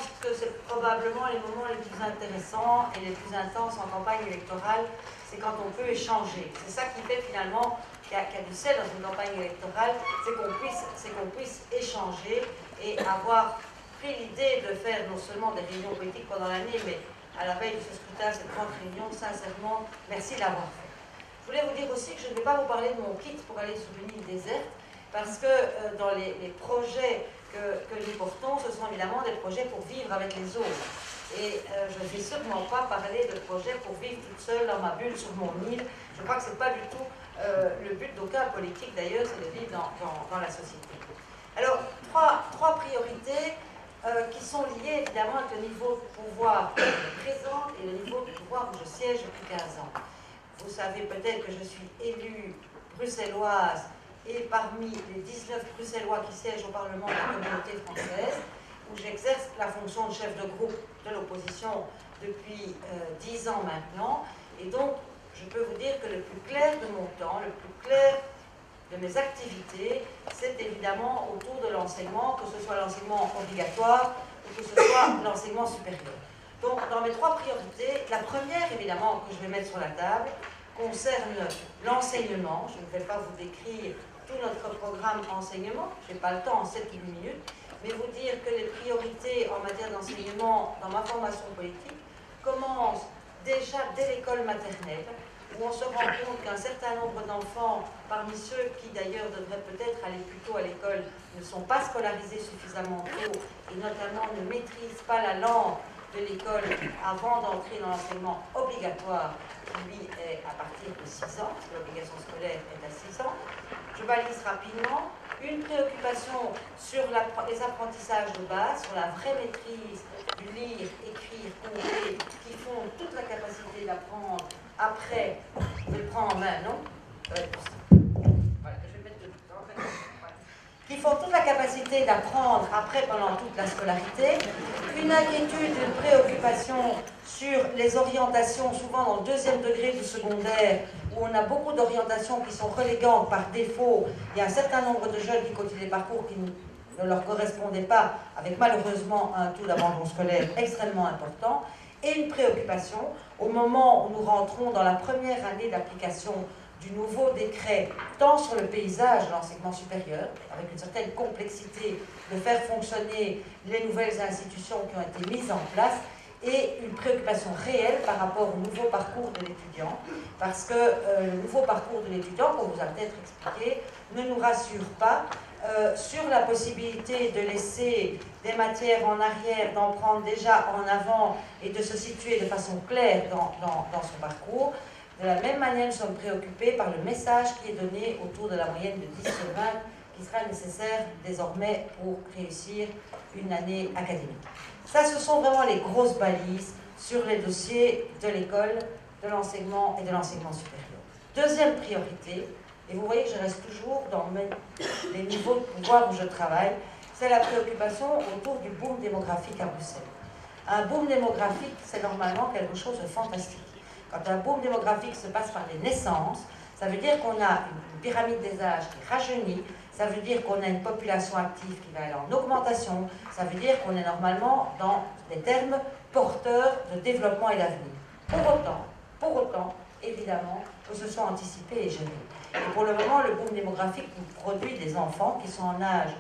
pense que c'est probablement les moments les plus intéressants et les plus intenses en campagne électorale, c'est quand on peut échanger. C'est ça qui fait finalement qu'il y a du sel dans une campagne électorale, c'est qu'on puisse échanger et avoir pris l'idée de faire non seulement des réunions politiques pendant l'année, mais à la veille de ce scrutin, cette grande réunion, sincèrement, merci de l'avoir fait. Je voulais vous dire aussi que je ne vais pas vous parler de mon kit pour aller sur une île déserte, parce que dans les projets que nous portons, ce sont évidemment des projets pour vivre avec les autres. Et je ne vais sûrement pas parler de projets pour vivre toute seule dans ma bulle sur mon île. Je crois que ce n'est pas du tout le but d'aucun politique d'ailleurs, c'est de vivre dans la société. Alors, trois priorités qui sont liées évidemment avec le niveau de pouvoir présent et le niveau de pouvoir où je siège depuis 15 ans. Vous savez peut-être que je suis élue bruxelloise et parmi les 19 Bruxellois qui siègent au Parlement de la Communauté française, où j'exerce la fonction de chef de groupe de l'opposition depuis 10 ans maintenant. Et donc, je peux vous dire que le plus clair de mon temps, le plus clair de mes activités, c'est évidemment autour de l'enseignement, que ce soit l'enseignement obligatoire ou que ce soit l'enseignement supérieur. Donc, dans mes trois priorités, la première, évidemment, que je vais mettre sur la table, concerne l'enseignement. Je ne vais pas vous décrire tout notre programme enseignement, je n'ai pas le temps en 7 ou 8 minutes, mais vous dire que les priorités en matière d'enseignement dans ma formation politique commencent déjà dès l'école maternelle, où on se rend compte qu'un certain nombre d'enfants, parmi ceux qui d'ailleurs devraient peut-être aller plus tôt à l'école, ne sont pas scolarisés suffisamment tôt et notamment ne maîtrisent pas la langue de l'école avant d'entrer dans l'enseignement obligatoire, qui lui est à partir de 6 ans, parce que l'obligation scolaire est à 6 ans. Je balise rapidement une préoccupation sur les apprentissages de base, sur la vraie maîtrise du lire, écrire, compter, qui font toute la capacité d'apprendre après. Je le prends en main, non voilà, je vais mettre qui font toute la capacité d'apprendre après pendant toute la scolarité, une inquiétude, une préoccupation sur les orientations, souvent dans le deuxième degré du secondaire, où on a beaucoup d'orientations qui sont relégantes par défaut. Il y a un certain nombre de jeunes qui continuent des parcours qui ne leur correspondaient pas, avec malheureusement un taux d'abandon scolaire extrêmement important, et une préoccupation au moment où nous rentrons dans la première année d'application du nouveau décret, tant sur le paysage de l'enseignement supérieur, avec une certaine complexité de faire fonctionner les nouvelles institutions qui ont été mises en place, et une préoccupation réelle par rapport au nouveau parcours de l'étudiant, parce que le nouveau parcours de l'étudiant, qu'on vous a peut-être expliqué, ne nous rassure pas sur la possibilité de laisser des matières en arrière, d'en prendre déjà en avant et de se situer de façon claire dans son parcours. De la même manière, nous sommes préoccupés par le message qui est donné autour de la moyenne de 10 sur 20 qui sera nécessaire désormais pour réussir une année académique. Ça, ce sont vraiment les grosses balises sur les dossiers de l'école, de l'enseignement et de l'enseignement supérieur. Deuxième priorité, et vous voyez que je reste toujours dans les niveaux de pouvoir où je travaille, c'est la préoccupation autour du boom démographique à Bruxelles. Un boom démographique, c'est normalement quelque chose de fantastique. Quand un boom démographique se passe par les naissances, ça veut dire qu'on a une pyramide des âges qui rajeunit, ça veut dire qu'on a une population active qui va aller en augmentation, ça veut dire qu'on est normalement dans des termes porteurs de développement et d'avenir. Pour autant, évidemment, que ce soit anticipé et géré. Et pour le moment, le boom démographique nous produit des enfants qui sont en âge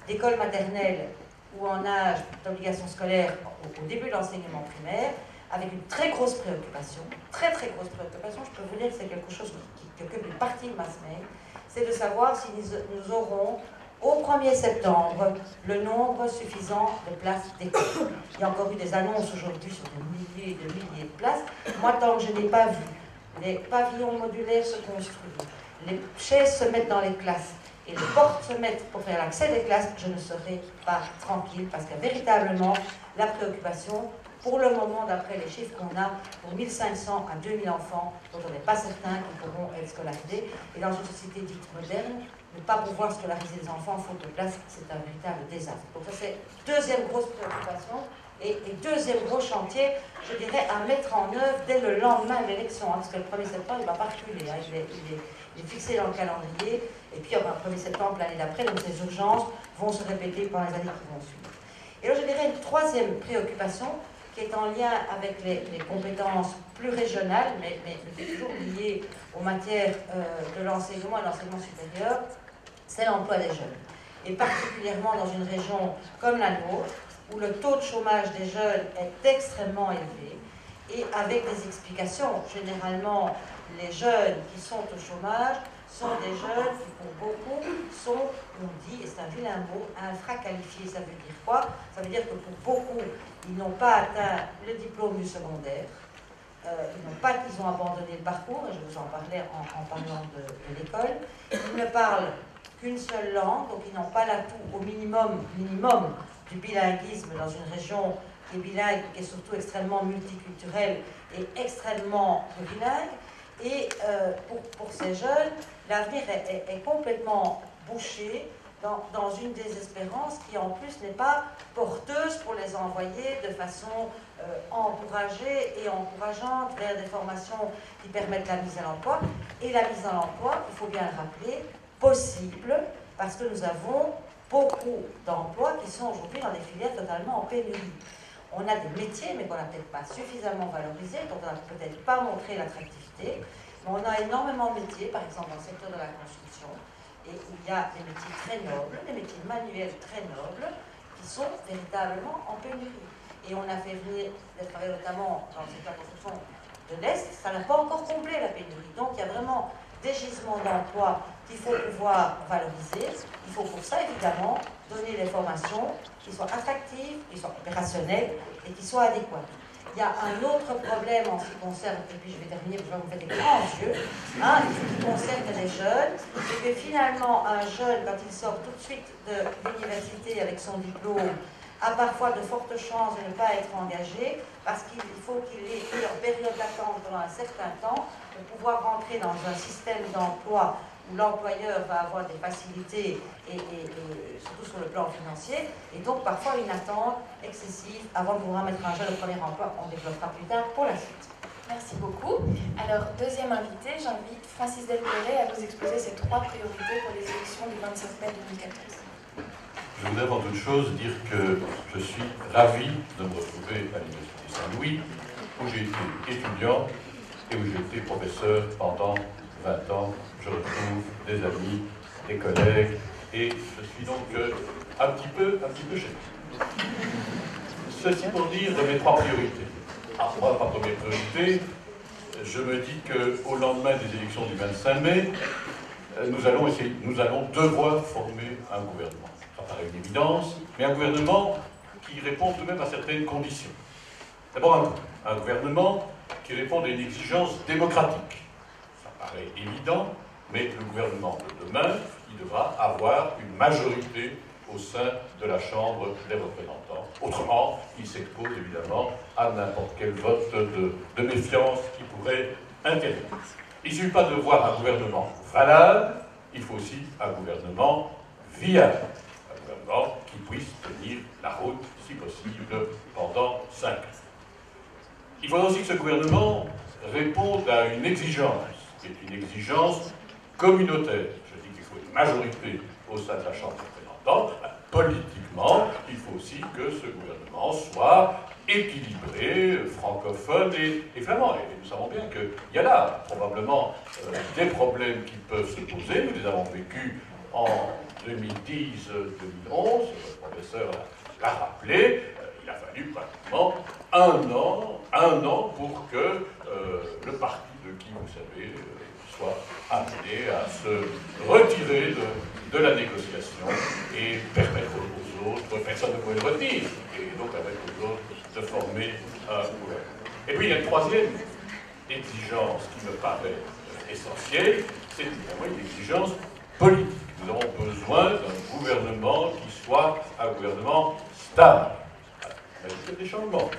d'école maternelle ou en âge d'obligation scolaire au début de l'enseignement primaire, avec une très grosse préoccupation, très grosse préoccupation, je peux vous dire que c'est quelque chose qui occupe une partie de ma semaine, c'est de savoir si nous aurons au 1er septembre le nombre suffisant de places d'école. Il y a encore eu des annonces aujourd'hui sur des milliers et des milliers de places. Moi, tant que je n'ai pas vu les pavillons modulaires se construire, les chaises se mettent dans les classes et les portes se mettent pour faire l'accès des classes, je ne serai pas tranquille parce qu'il y a véritablement la préoccupation pour le moment, d'après les chiffres qu'on a, pour 1500 à 2000 enfants dont on n'est pas certain qu'ils pourront être scolarisés. Et dans une société dite moderne, ne pas pouvoir scolariser les enfants faute de place, c'est un véritable désastre. Donc ça, c'est deuxième grosse préoccupation. Et deuxième gros chantier, je dirais, à mettre en œuvre dès le lendemain de l'élection, hein, parce que le 1er septembre, il ne va pas reculer, hein, il est fixé dans le calendrier, et puis il y aura un 1er septembre l'année d'après, donc ces urgences vont se répéter pendant les années qui vont suivre. Et là, je dirais une troisième préoccupation qui est en lien avec les compétences plus régionales, mais toujours liées aux matières de l'enseignement et de l'enseignement supérieur, c'est l'emploi des jeunes. Et particulièrement dans une région comme la nôtre, où le taux de chômage des jeunes est extrêmement élevé, et avec des explications. Généralement, les jeunes qui sont au chômage sont des jeunes qui, pour beaucoup, sont, on dit, et c'est un vilain mot, infraqualifiés. Ça veut dire quoi? Ça veut dire que pour beaucoup, ils n'ont pas atteint le diplôme du secondaire, ils ont abandonné le parcours, et je vous en parlais en parlant de l'école. Ils ne parlent qu'une seule langue, donc ils n'ont pas l'atout au minimum du bilinguisme dans une région qui est bilingue, qui est surtout extrêmement multiculturelle et extrêmement plurilingue. Et pour ces jeunes, l'avenir est complètement bouché dans une désespérance qui en plus n'est pas porteuse pour les envoyer de façon encouragée et encourageante vers des formations qui permettent la mise à l'emploi. Et la mise à l'emploi, il faut bien le rappeler, possible, parce que nous avons beaucoup d'emplois qui sont aujourd'hui dans des filières totalement en pénurie. On a des métiers, mais qu'on n'a peut-être pas suffisamment valorisés, dont on n'a peut-être pas montré l'attractivité. Mais on a énormément de métiers, par exemple dans le secteur de la construction, et il y a des métiers très nobles, des métiers manuels très nobles, qui sont véritablement en pénurie. Et on a fait venir des travailleurs, notamment dans le secteur de la construction de l'Est, ça n'a pas encore comblé la pénurie. Donc il y a vraiment des gisements d'emploi qu'il faut pouvoir valoriser. Il faut pour ça, évidemment, donner des formations qui soient attractives, qui soient opérationnelles et qui soient adéquates. Il y a un autre problème en ce qui concerne, et puis je vais terminer parce que vous faites des grands yeux, qui concerne les jeunes, c'est que finalement, un jeune, quand il sort tout de suite de l'université avec son diplôme, a parfois de fortes chances de ne pas être engagé parce qu'il faut qu'il ait eu en période d'attente pendant un certain temps pour pouvoir rentrer dans un système d'emploi où l'employeur va avoir des facilités et surtout sur le plan financier, et donc parfois une attente excessive avant de pouvoir mettre un jeune au premier emploi. On développera plus tard pour la suite. Merci beaucoup. Alors, deuxième invité, j'invite Francis Delperret à vous exposer ses 3 priorités pour les élections du 27 mai 2014. Je voudrais avant toute chose dire que je suis ravi de me retrouver à l'Université Saint-Louis, où j'ai été étudiant et où j'ai été professeur pendant 20 ans. Je retrouve des amis, des collègues, et je suis donc un petit peu chez moi. Ceci pour dire mes 3 priorités. Moi, ma première priorité, je me dis qu'au lendemain des élections du 25 mai, nous allons devoir former un gouvernement. Ça paraît une évidence, mais un gouvernement qui répond tout de même à certaines conditions. D'abord, un gouvernement qui répond à une exigence démocratique. Ça paraît évident, mais le gouvernement de demain, il devra avoir une majorité au sein de la Chambre des représentants. Autrement, il s'expose évidemment à n'importe quel vote de méfiance qui pourrait intervenir. Il ne suffit pas de voir un gouvernement valable, il faut aussi un gouvernement viable. Un gouvernement qui puisse tenir la route, si possible, pendant 5 ans. Il faudra aussi que ce gouvernement réponde à une exigence, qui est une exigence communautaire. Je dis qu'il faut une majorité au sein de la Chambre des représentants. Politiquement, il faut aussi que ce gouvernement soit équilibré, francophone et flamand. Et nous savons bien qu'il y a là probablement des problèmes qui peuvent se poser. Nous les avons vécus en 2010-2011, le professeur l'a rappelé. Il a fallu pratiquement un an pour que le parti de qui, vous savez, soit amené à se retirer de la négociation et permettre aux autres, personne ne pouvait le retenir, et donc permettre aux autres de former un gouvernement. Et puis il y a une troisième exigence qui me paraît essentielle, c'est évidemment une exigence politique. Nous avons besoin d'un gouvernement qui soit un gouvernement stable. Mais il y a des changements.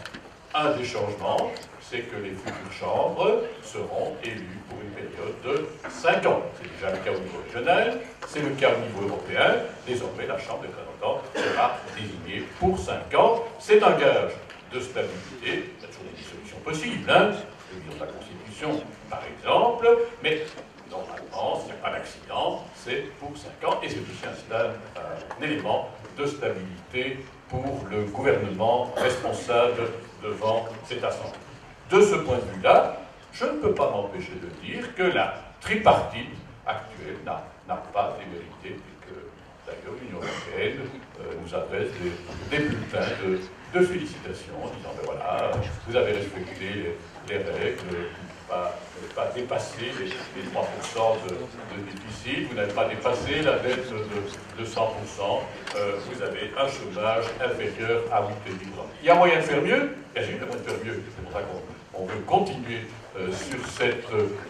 Un des changements, c'est que les futures chambres seront élues pour une période de 5 ans. C'est déjà le cas au niveau régional, c'est le cas au niveau européen. Désormais, la Chambre des représentants sera désignée pour 5 ans. C'est un gage de stabilité. Il y a toujours des dissolutions possibles, hein, de la Constitution, par exemple, mais normalement, s'il n'y a pas d'accident, c'est pour 5 ans, et c'est aussi un élément de stabilité pour le gouvernement responsable devant cette Assemblée. De ce point de vue-là, je ne peux pas m'empêcher de dire que la tripartite actuelle n'a pas démérité, et que d'ailleurs l'Union européenne nous adresse des bulletins de félicitations en disant ben voilà, vous avez respecté les règles, vous n'avez pas dépassé les 3% de déficit, vous n'avez pas dépassé la dette de 100%, vous avez un chômage inférieur à 8,5%. Il y a moyen de faire mieux? Bien sûr, il y a moyen de faire mieux. C'est pour ça qu'on veut continuer sur cette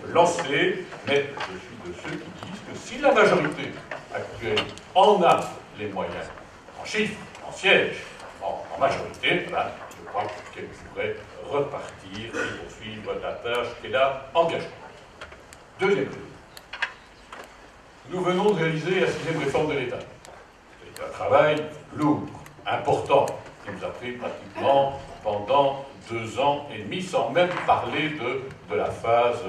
lancée, mais je suis de ceux qui disent que si la majorité actuelle en a les moyens, en chiffres, en sièges, en majorité, ben, je crois qu'elle pourrait repartir et poursuivre la tâche qu'elle a engagée. Deuxième chose. Nous venons de réaliser la 6e réforme de l'État. C'est un travail lourd, important, qui nous a pris pratiquement pendant 2 ans et demi, sans même parler de la phase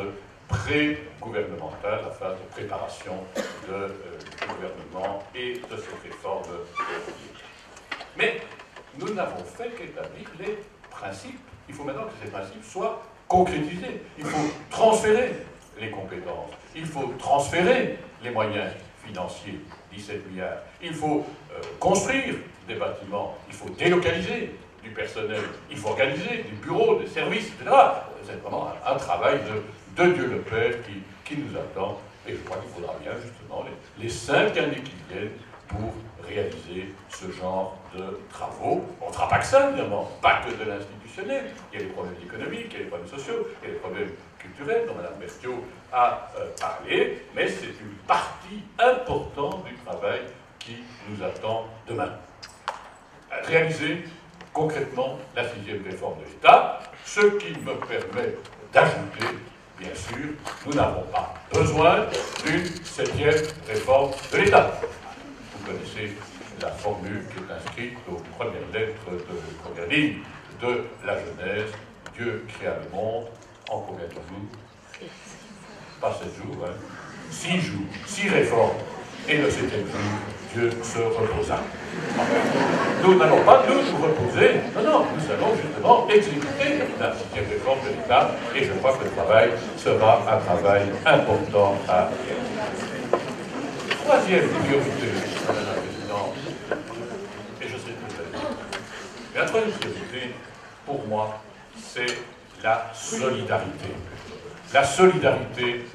pré-gouvernementale, la phase de préparation du gouvernement et de cette réforme. Mais nous n'avons fait qu'établir les principes. Il faut maintenant que ces principes soient concrétisés. Il faut transférer les compétences. Il faut transférer les moyens financiers, 17 milliards. Il faut construire des bâtiments. Il faut délocaliser du personnel. Il faut organiser des bureaux, des services, etc. C'est vraiment un travail de Dieu le Père qui nous attend. Et je crois qu'il faudra bien justement les 5 années qui viennent pour réaliser ce genre de travaux. On ne fera pas que ça, évidemment, pas que de l'institutionnel. Il y a les problèmes économiques, il y a les problèmes sociaux, il y a les problèmes culturels dont Mme Berthiaud a parlé, mais c'est une partie importante du travail qui nous attend demain. Réaliser concrètement la 6e réforme de l'État, ce qui me permet d'ajouter, bien sûr, nous n'avons pas besoin d'une 7e réforme de l'État. Vous connaissez la formule qui est inscrite aux premières lettres de première ligne de la Genèse. Dieu créa le monde en combien de jours? Pas 7 jours, hein. 6 jours, 6 réformes. Et le 7e jour, Dieu se reposa. Nous n'allons pas nous reposer, non, nous allons justement exécuter la 6e réforme de l'État, et je crois que le travail sera un travail important à réaliser. Troisième priorité, Madame la Présidente, et je serai très bref. La troisième priorité, pour moi, c'est la solidarité. La solidarité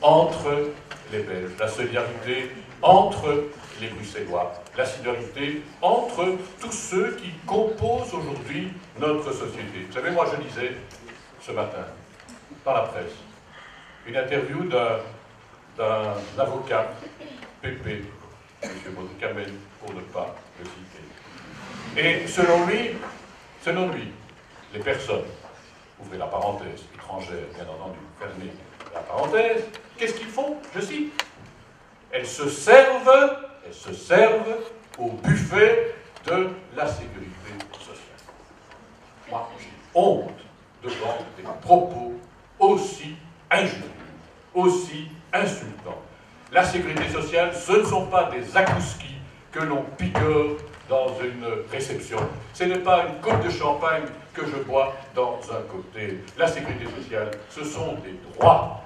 entre les Belges, la solidarité entre les Bruxellois, la solidarité entre tous ceux qui composent aujourd'hui notre société. Vous savez, moi je lisais ce matin, dans la presse, une interview d'un avocat, PP, M. Baudry-Kamel, pour ne pas le citer. Et selon lui, les personnes, ouvrez la parenthèse, étrangères, bien entendu, fermez la parenthèse, qu'est-ce qu'ils font? Je cite. Elles se servent au buffet de la sécurité sociale. Moi, j'ai honte devant des propos aussi injurieux, aussi insultants. La sécurité sociale, ce ne sont pas des akouskis que l'on picore dans une réception. Ce n'est pas une coupe de champagne que je bois dans un cocktail. La sécurité sociale, ce sont des droits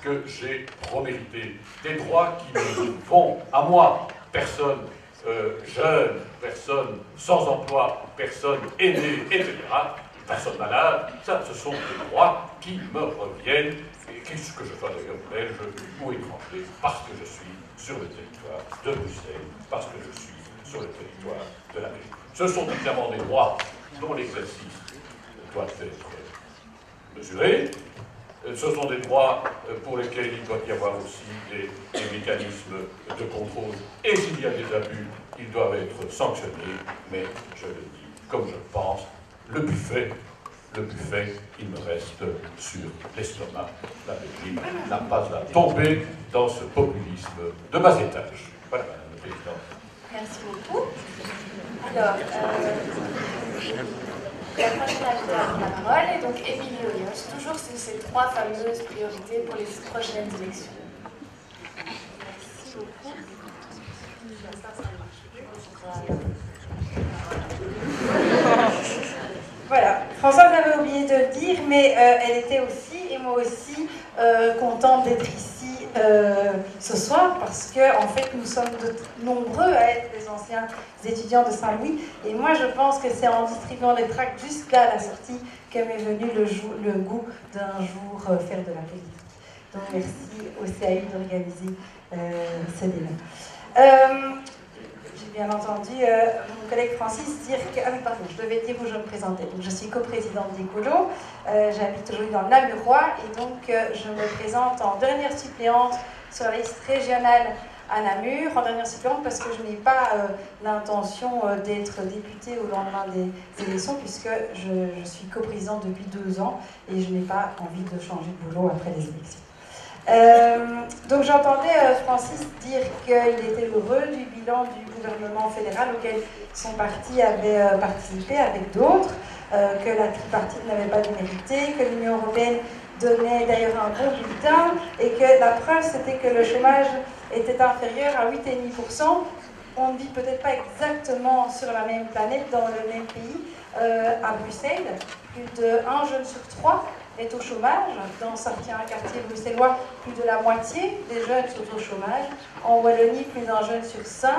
que j'ai promérités, des droits qui me vont à moi, personne jeune, personne sans emploi, personne aînée, etc., personne malade. Ça, ce sont des droits qui me reviennent, et que je sois d'ailleurs belge ou étranger, parce que je suis sur le territoire de Bruxelles, parce que je suis sur le territoire de la Belgique. Ce sont évidemment des droits dont l'exercice doit être mesuré. Ce sont des droits pour lesquels il doit y avoir aussi des mécanismes de contrôle. Et s'il y a des abus, ils doivent être sanctionnés. Mais je le dis, comme je pense, le buffet, il me reste sur l'estomac. La Belgique n'a pas à tomber dans ce populisme de bas étage. Voilà, Madame la Présidente. Merci beaucoup. Alors, la prochaine invitée à prendre la parole est donc Émilie Ollios, toujours sur ces 3 fameuses priorités pour les prochaines élections. Merci beaucoup. mais elle était aussi, et moi aussi, contente d'être ici ce soir, parce que en fait, nous sommes nombreux à être des anciens étudiants de Saint-Louis, et moi, je pense que c'est en distribuant les tracts juste là à la sortie que m'est venu le goût d'un jour faire de la politique. Donc, merci au CAU d'organiser ce débat. J'ai bien entendu mon collègue Francis dire que... Ah oui, pardon, je devais dire où je me présentais. Donc, je suis coprésidente d'Écolo, j'habite aujourd'hui dans le Namurois, et donc je me présente en dernière suppléante sur la liste régionale à Namur, en dernière suppléante parce que je n'ai pas l'intention d'être députée au lendemain des élections, puisque je suis coprésidente depuis 2 ans, et je n'ai pas envie de changer de boulot après les élections. Donc j'entendais Francis dire qu'il était heureux du bilan du gouvernement fédéral auquel son parti avait participé avec d'autres, que la tripartite n'avait pas démérité, que l'Union européenne donnait d'ailleurs un bon bulletin, et que la preuve c'était que le chômage était inférieur à 8,5%. On ne vit peut-être pas exactement sur la même planète, dans le même pays. À Bruxelles, plus d'1 jeune sur 3 est au chômage. Dans certains quartiers bruxellois, plus de la moitié des jeunes sont au chômage. En Wallonie, plus d'1 jeune sur 5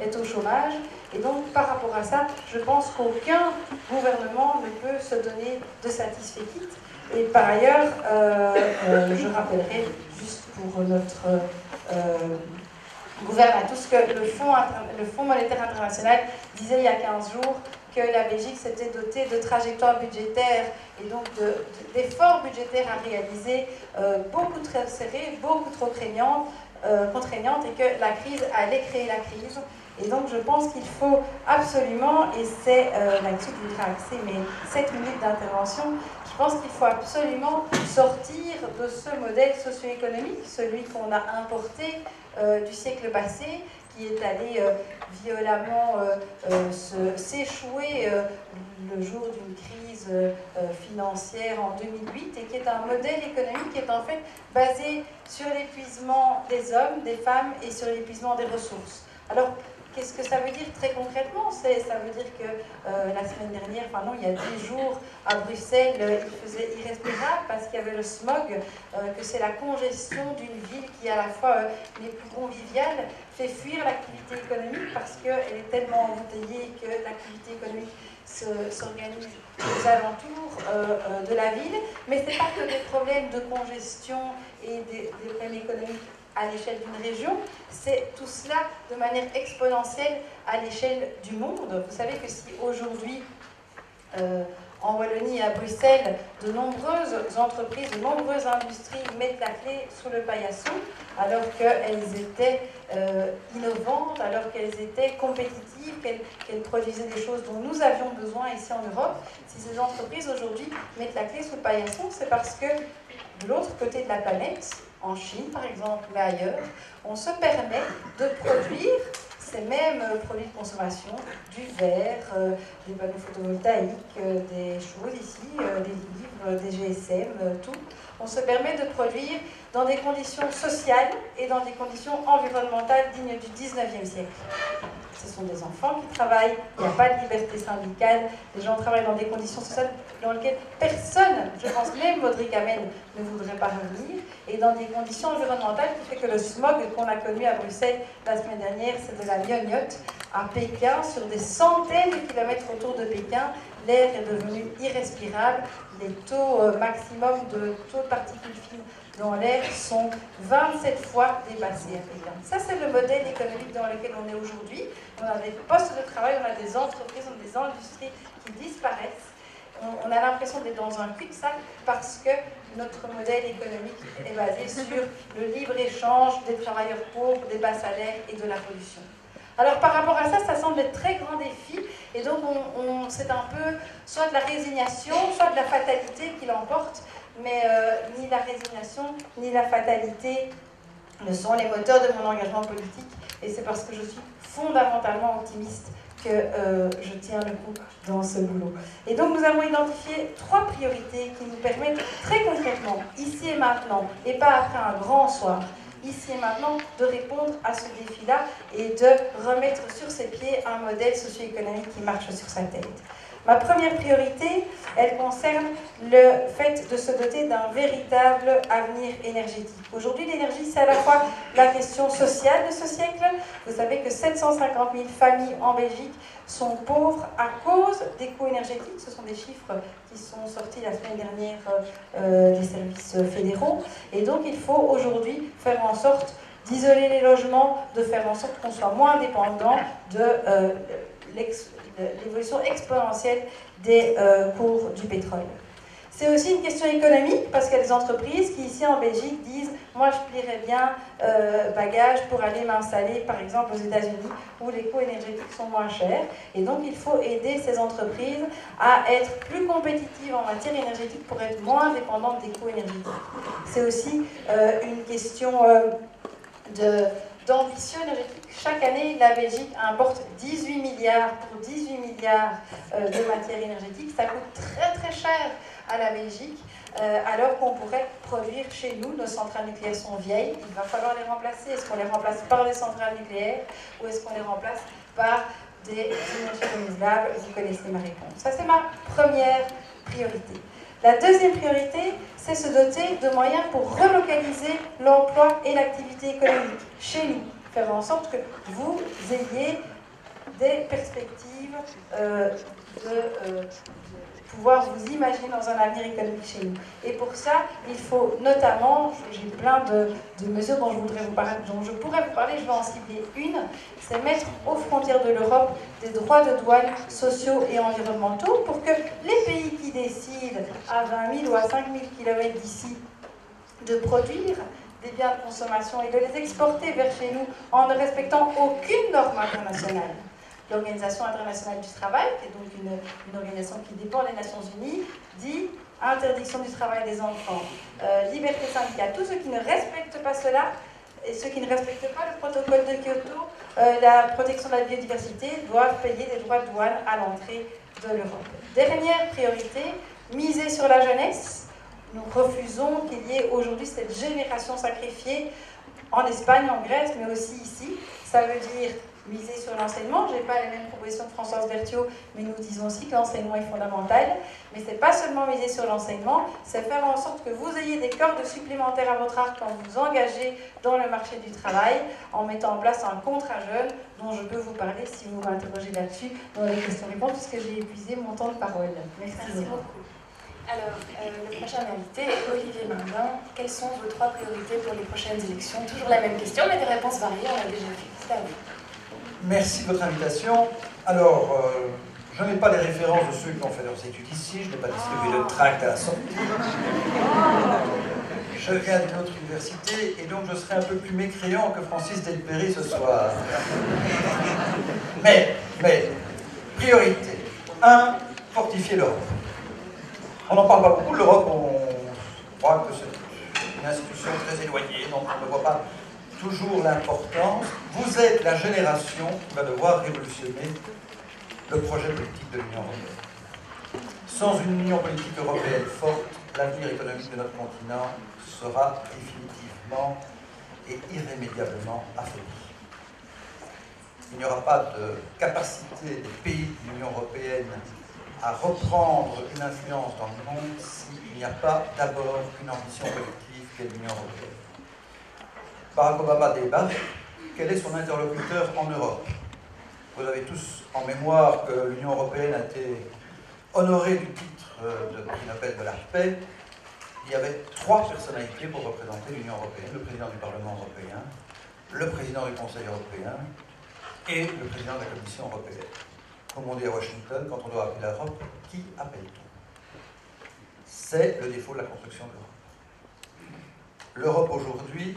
est au chômage. Et donc, par rapport à ça, je pense qu'aucun gouvernement ne peut se donner de satisfecit. Et par ailleurs, je rappellerai, juste pour notre gouverne à tous, que le Fonds monétaire international disait il y a 15 jours que la Belgique s'était dotée de trajectoires budgétaires et donc d'efforts budgétaires à réaliser beaucoup trop serrés, beaucoup trop contraignantes, et que la crise allait créer la crise. Et donc je pense qu'il faut absolument, et c'est là-dessus que je voudrais axer mes 7 minutes d'intervention, je pense qu'il faut absolument sortir de ce modèle socio-économique, celui qu'on a importé du siècle passé, qui est allé violemment s'échouer le jour d'une crise financière en 2008, et qui est un modèle économique qui est en fait basé sur l'épuisement des hommes, des femmes, et sur l'épuisement des ressources. Alors, qu'est-ce que ça veut dire très concrètement? Ça veut dire que la semaine dernière, enfin non, il y a 10 jours, à Bruxelles, il faisait irrespirable parce qu'il y avait le smog, que c'est la congestion d'une ville qui, à la fois n'est plus conviviale, fait fuir l'activité économique parce qu'elle est tellement embouteillée que l'activité économique s'organise aux alentours de la ville. Mais ce n'est pas que des problèmes de congestion et des problèmes économiques à l'échelle d'une région, c'est tout cela de manière exponentielle à l'échelle du monde. Vous savez que si aujourd'hui, en Wallonie et à Bruxelles, de nombreuses entreprises, de nombreuses industries mettent la clé sous le paillasson, alors qu'elles étaient innovantes, alors qu'elles étaient compétitives, qu'elles produisaient des choses dont nous avions besoin ici en Europe, si ces entreprises aujourd'hui mettent la clé sous le paillasson, c'est parce que de l'autre côté de la planète, en Chine par exemple, mais ailleurs, on se permet de produire ces mêmes produits de consommation, du verre, des panneaux photovoltaïques, des choses ici, des livres, des GSM, tout. On se permet de produire dans des conditions sociales et dans des conditions environnementales dignes du 19e siècle. Ce sont des enfants qui travaillent, il n'y a pas de liberté syndicale, les gens travaillent dans des conditions sociales dans lesquelles personne, je pense même Modric Amen, ne voudrait pas revenir, et dans des conditions environnementales qui fait que le smog qu'on a connu à Bruxelles la semaine dernière, c'est de la gnognotte. À Pékin, sur des centaines de kilomètres autour de Pékin, l'air est devenu irrespirable, les taux maximum de taux de particules fines dans l'air sont 27 fois dépassés à Pékin. Ça, c'est le modèle économique dans lequel on est aujourd'hui. On a des postes de travail, on a des entreprises, on a des industries qui disparaissent. On a l'impression d'être dans un cul-de-sac parce que notre modèle économique est basé sur le libre-échange des travailleurs pauvres, des bas salaires et de la pollution. Alors par rapport à ça, ça semble être très grand défi, et donc c'est un peu soit de la résignation, soit de la fatalité qui l'emporte, mais ni la résignation, ni la fatalité ne sont les moteurs de mon engagement politique, et c'est parce que je suis fondamentalement optimiste que je tiens le coup dans ce boulot. Et donc nous avons identifié 3 priorités qui nous permettent très concrètement, ici et maintenant, et pas après un grand soir, ici et maintenant, de répondre à ce défi-là et de remettre sur ses pieds un modèle socio-économique qui marche sur sa tête. Ma première priorité, Elle concerne le fait de se doter d'un véritable avenir énergétique. Aujourd'hui, l'énergie, c'est à la fois la question sociale de ce siècle. Vous savez que 750 000 familles en Belgique sont pauvres à cause des coûts énergétiques. Ce sont des chiffres qui sont sortis la semaine dernière des services fédéraux. Et donc, il faut aujourd'hui faire en sorte d'isoler les logements, de faire en sorte qu'on soit moins dépendant de l'évolution exponentielle des cours du pétrole. C'est aussi une question économique, parce qu'il y a des entreprises qui, ici en Belgique, disent « Moi, je plierais bien bagages pour aller m'installer, par exemple, aux États-Unis, où les coûts énergétiques sont moins chers. » Et donc, il faut aider ces entreprises à être plus compétitives en matière énergétique pour être moins dépendantes des coûts énergétiques. C'est aussi une question d'ambition énergétique. Chaque année, la Belgique importe 18 milliards pour 18 milliards de matières énergétiques. Ça coûte très très cher à la Belgique, alors qu'on pourrait produire chez nous. Nos centrales nucléaires sont vieilles, il va falloir les remplacer. Est-ce qu'on les remplace par des centrales nucléaires ou est-ce qu'on les remplace par des énergies renouvelables? Vous connaissez ma réponse. Ça, c'est ma première priorité. La deuxième priorité, c'est se doter de moyens pour relocaliser l'emploi et l'activité économique chez nous. Faire en sorte que vous ayez des perspectives de pouvoir vous imaginer dans un avenir économique chez nous. Et pour ça, il faut notamment, j'ai plein de mesures dont je pourrais vous parler, je vais en cibler une, c'est mettre aux frontières de l'Europe des droits de douane sociaux et environnementaux pour que les pays qui décident à 20 000 ou à 5 000 km d'ici de produire des biens de consommation et de les exporter vers chez nous en ne respectant aucune norme internationale. L'Organisation internationale du travail, qui est donc une organisation qui dépend des Nations Unies, dit interdiction du travail des enfants, liberté syndicale. Tous ceux qui ne respectent pas cela, et ceux qui ne respectent pas le protocole de Kyoto, la protection de la biodiversité, doivent payer des droits de douane à l'entrée de l'Europe. Dernière priorité, miser sur la jeunesse. Nous refusons qu'il y ait aujourd'hui cette génération sacrifiée en Espagne, en Grèce, mais aussi ici. Ça veut dire miser sur l'enseignement. Je n'ai pas les mêmes propositions de Françoise Berthiaud, mais nous disons aussi que l'enseignement est fondamental. Mais ce n'est pas seulement miser sur l'enseignement, c'est faire en sorte que vous ayez des cordes supplémentaires à votre arc quand vous vous engagez dans le marché du travail, en mettant en place un contrat jeune dont je peux vous parler si vous m'interrogez là-dessus dans les questions-réponses, puisque j'ai épuisé mon temps de parole. Merci beaucoup. Alors, le prochain invité est Olivier Mardin. Quelles sont vos 3 priorités pour les prochaines élections? Toujours la même question, mais des réponses variées, on l'a déjà vu. C'est à vous. Merci de votre invitation. Alors, je n'ai pas les références de ceux qui ont fait leurs études ici, je n'ai pas distribué de tract à la sortie. Je viens d'une autre université et donc je serai un peu plus mécréant que Francis Delpéry ce soir. Mais, priorité. 1, fortifier l'Europe. On n'en parle pas beaucoup, l'Europe, on croit que c'est une institution très éloignée, donc on ne voit pas toujours l'importance. Vous êtes la génération qui va devoir révolutionner le projet politique de l'Union européenne. Sans une union politique européenne forte, l'avenir économique de notre continent sera définitivement et irrémédiablement affaibli. Il n'y aura pas de capacité des pays de l'Union européenne à reprendre une influence dans le monde s'il n'y a pas d'abord une ambition collective qu'est l'Union européenne. Barack Obama débarque, quel est son interlocuteur en Europe? Vous avez tous en mémoire que l'Union européenne a été honorée du titre de prix Nobel de la paix. Il y avait 3 personnalités pour représenter l'Union européenne: le président du Parlement européen, le président du Conseil européen et le président de la Commission européenne. Comme on dit à Washington, quand on doit appeler l'Europe, qui appelle-t-on? C'est le défaut de la construction de l'Europe. L'Europe aujourd'hui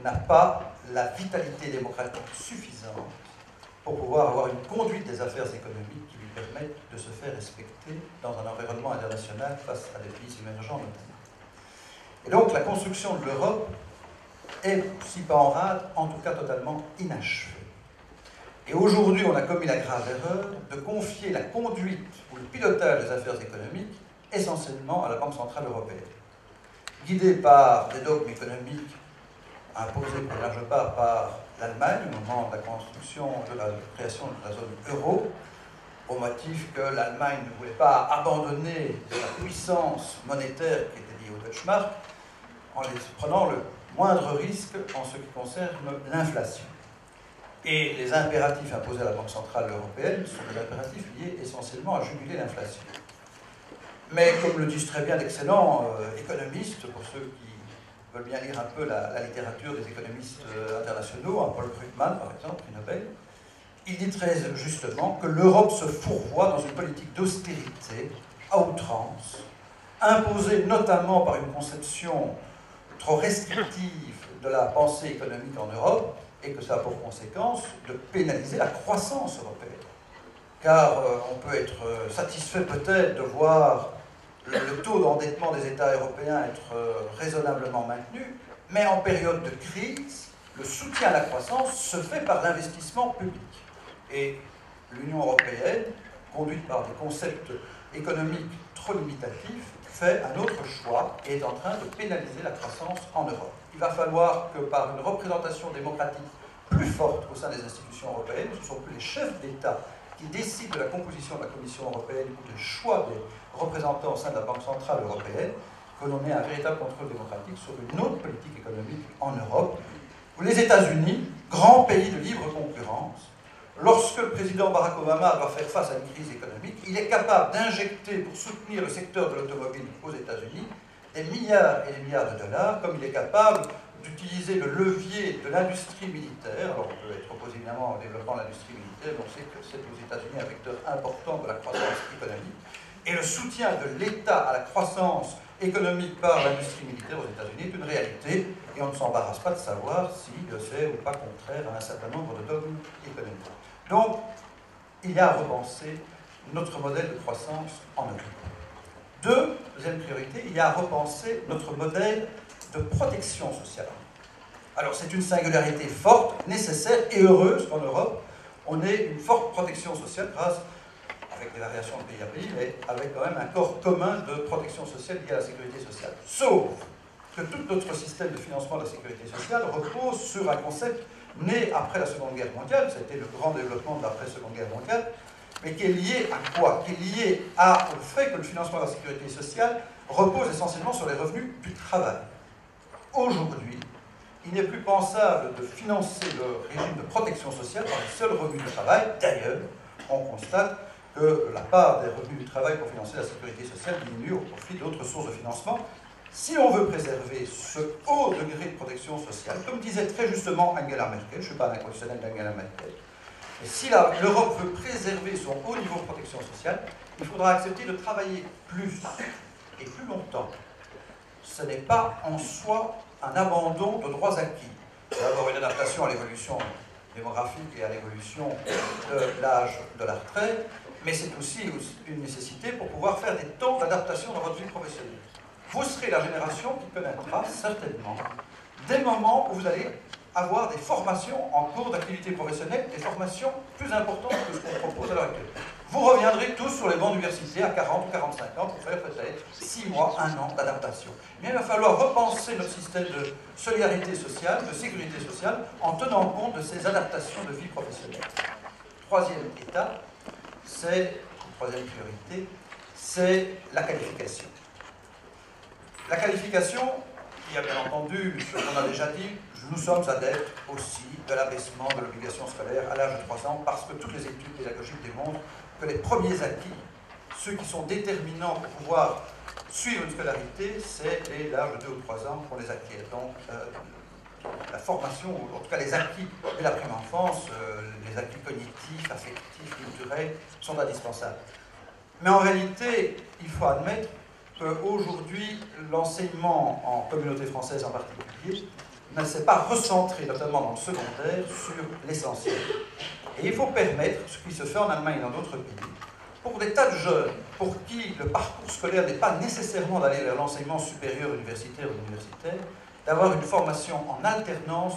n'a pas la vitalité démocratique suffisante pour pouvoir avoir une conduite des affaires économiques qui lui permette de se faire respecter dans un environnement international face à des pays émergents notamment. Et donc la construction de l'Europe est, si pas en rade, en tout cas totalement inachevée. Et aujourd'hui, on a commis la grave erreur de confier la conduite ou le pilotage des affaires économiques essentiellement à la Banque centrale européenne. Guidée par des dogmes économiques imposés pour large part par l'Allemagne au moment de la construction, de la création de la zone euro, au motif que l'Allemagne ne voulait pas abandonner sa puissance monétaire qui était liée au Deutschmark, en les prenant le moindre risque en ce qui concerne l'inflation. Et les impératifs imposés à la Banque centrale européenne sont des impératifs liés essentiellement à juguler l'inflation. Mais comme le disent très bien d'excellents économistes, pour ceux qui veulent bien lire un peu la littérature des économistes internationaux, hein, Paul Krugman par exemple, prix Nobel, il dit très justement que l'Europe se fourvoie dans une politique d'austérité à outrance, imposée notamment par une conception trop restrictive de la pensée économique en Europe, et que ça a pour conséquence de pénaliser la croissance européenne. Car on peut être satisfait peut-être de voir le taux d'endettement des États européens être raisonnablement maintenu, mais en période de crise, le soutien à la croissance se fait par l'investissement public. Et l'Union européenne, conduite par des concepts économiques trop limitatifs, fait un autre choix et est en train de pénaliser la croissance en Europe. Il va falloir que par une représentation démocratique plus forte au sein des institutions européennes, ce ne sont plus les chefs d'État qui décident de la composition de la Commission européenne ou du choix des représentants au sein de la Banque centrale européenne, que l'on ait un véritable contrôle démocratique sur une autre politique économique en Europe, où les États-Unis, grand pays de libre concurrence, lorsque le président Barack Obama doit faire face à une crise économique, il est capable d'injecter pour soutenir le secteur de l'automobile aux États-Unis des milliards et des milliards de dollars, comme il est capable d'utiliser le levier de l'industrie militaire. Alors on peut être opposé évidemment au développement de l'industrie militaire, mais on sait que c'est aux États-Unis un vecteur important de la croissance économique. Et le soutien de l'État à la croissance économique par l'industrie militaire aux États-Unis est une réalité, et on ne s'embarrasse pas de savoir si c'est ou pas contraire à un certain nombre de dogmes économiques. Donc, il y a à repenser notre modèle de croissance en Europe. Deuxième priorité, il y a à repenser notre modèle de protection sociale. Alors, c'est une singularité forte, nécessaire et heureuse qu'en Europe, on ait une forte protection sociale grâce, avec des variations de pays à pays, mais avec quand même un corps commun de protection sociale lié à la sécurité sociale. Sauf que tout notre système de financement de la sécurité sociale repose sur un concept né après la Seconde Guerre mondiale, c'était le grand développement de l'après-Seconde Guerre mondiale, mais qui est lié à quoi? Qui est lié au fait que le financement de la sécurité sociale repose essentiellement sur les revenus du travail. Aujourd'hui, il n'est plus pensable de financer le régime de protection sociale par les seuls revenus du travail. D'ailleurs, on constate que la part des revenus du travail pour financer la sécurité sociale diminue au profit d'autres sources de financement. Si on veut préserver ce haut degré de protection sociale, comme disait très justement Angela Merkel, je ne suis pas un inconditionnel d'Angela Merkel, mais si l'Europe veut préserver son haut niveau de protection sociale, il faudra accepter de travailler plus et plus longtemps. Ce n'est pas en soi un abandon de droits acquis. Il va y avoir une adaptation à l'évolution démographique et à l'évolution de l'âge de la retraite, mais c'est aussi une nécessité pour pouvoir faire des temps d'adaptation dans votre vie professionnelle. Vous serez la génération qui connaîtra certainement des moments où vous allez avoir des formations en cours d'activité professionnelle, des formations plus importantes que ce qu'on propose à l'heure actuelle. Vous reviendrez tous sur les bancs d'université à 40 ou 45 ans pour faire peut-être 6 mois, 1 an d'adaptation. Mais il va falloir repenser notre système de solidarité sociale, de sécurité sociale, en tenant compte de ces adaptations de vie professionnelle. Troisième étape, troisième priorité, c'est la qualification. La qualification, il y a bien entendu ce qu'on a déjà dit, nous sommes adeptes aussi de l'abaissement de l'obligation scolaire à l'âge de 3 ans parce que toutes les études pédagogiques démontrent que les premiers acquis, ceux qui sont déterminants pour pouvoir suivre une scolarité, c'est l'âge de 2 ou 3 ans qu'on les acquiert. Donc la formation, ou en tout cas les acquis de la prime enfance, les acquis cognitifs, affectifs, culturels, sont indispensables. Mais en réalité, il faut admettre qu'aujourd'hui, l'enseignement en communauté française en particulier ne s'est pas recentré, notamment dans le secondaire, sur l'essentiel. Et il faut permettre, ce qui se fait en Allemagne et dans d'autres pays, pour des tas de jeunes pour qui le parcours scolaire n'est pas nécessairement d'aller vers l'enseignement supérieur universitaire ou universitaire, d'avoir une formation en alternance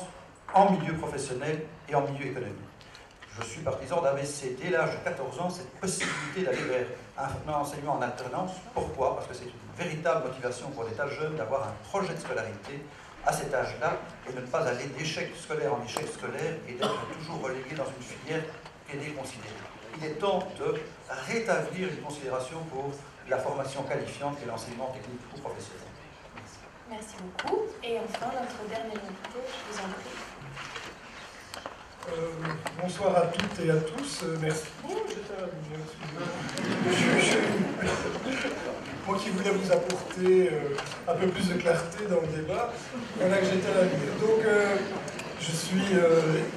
en milieu professionnel et en milieu économique. Je suis partisan d'abaisser dès l'âge de 14 ans cette possibilité d'aller vers un enseignement en alternance. Pourquoi? Parce que c'est une véritable motivation pour des tas de jeunes d'avoir un projet de scolarité à cet âge-là et de ne pas aller d'échec scolaire en échec scolaire et d'être toujours relégué dans une filière qui est déconsidérée. il est temps de rétablir une considération pour la formation qualifiante et l'enseignement technique ou professionnel. Merci beaucoup. Et enfin, notre dernier invité, je vous en prie. Bonsoir à toutes et à tous. Merci. Oh, j'étais à la lumière, moi qui voulais vous apporter un peu plus de clarté dans le débat, voilà que j'étais à la lumière. Donc, je suis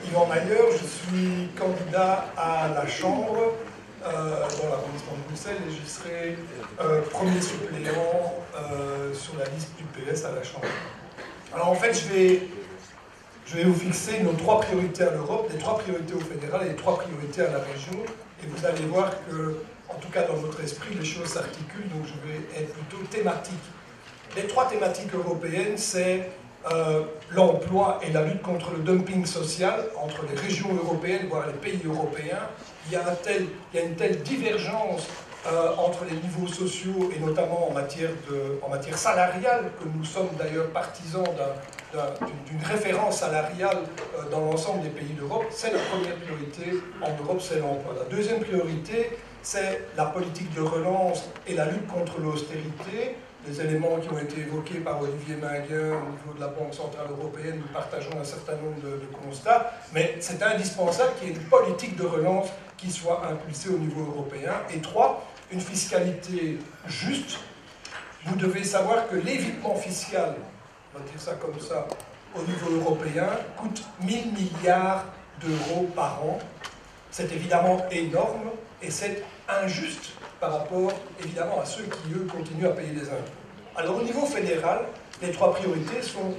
Yvan Mayer, je suis candidat à la Chambre dans l'arrondissement de Bruxelles et je serai premier suppléant sur la liste du PS à la Chambre. Alors en fait, je vais vous fixer nos 3 priorités à l'Europe, les 3 priorités au fédéral et les 3 priorités à la région. Et vous allez voir que, en tout cas dans votre esprit, les choses s'articulent, donc je vais être plutôt thématique. Les 3 thématiques européennes, c'est l'emploi et la lutte contre le dumping social entre les régions européennes, voire les pays européens. Il y a une telle divergence entre les niveaux sociaux et notamment en matière salariale, que nous sommes d'ailleurs partisans d'une référence salariale dans l'ensemble des pays d'Europe. C'est la première priorité en Europe, c'est l'emploi. La deuxième priorité, c'est la politique de relance et la lutte contre l'austérité. Les éléments qui ont été évoqués par Olivier Minguin au niveau de la Banque Centrale Européenne, nous partageons un certain nombre de constats, mais c'est indispensable qu'il y ait une politique de relance qui soit impulsée au niveau européen. Et 3, une fiscalité juste. Vous devez savoir que l'évitement fiscal, on va dire ça comme ça, au niveau européen, coûte 1000 milliards d'euros par an. C'est évidemment énorme et c'est injuste par rapport, évidemment, à ceux qui, eux, continuent à payer des impôts. Alors, au niveau fédéral, les 3 priorités sont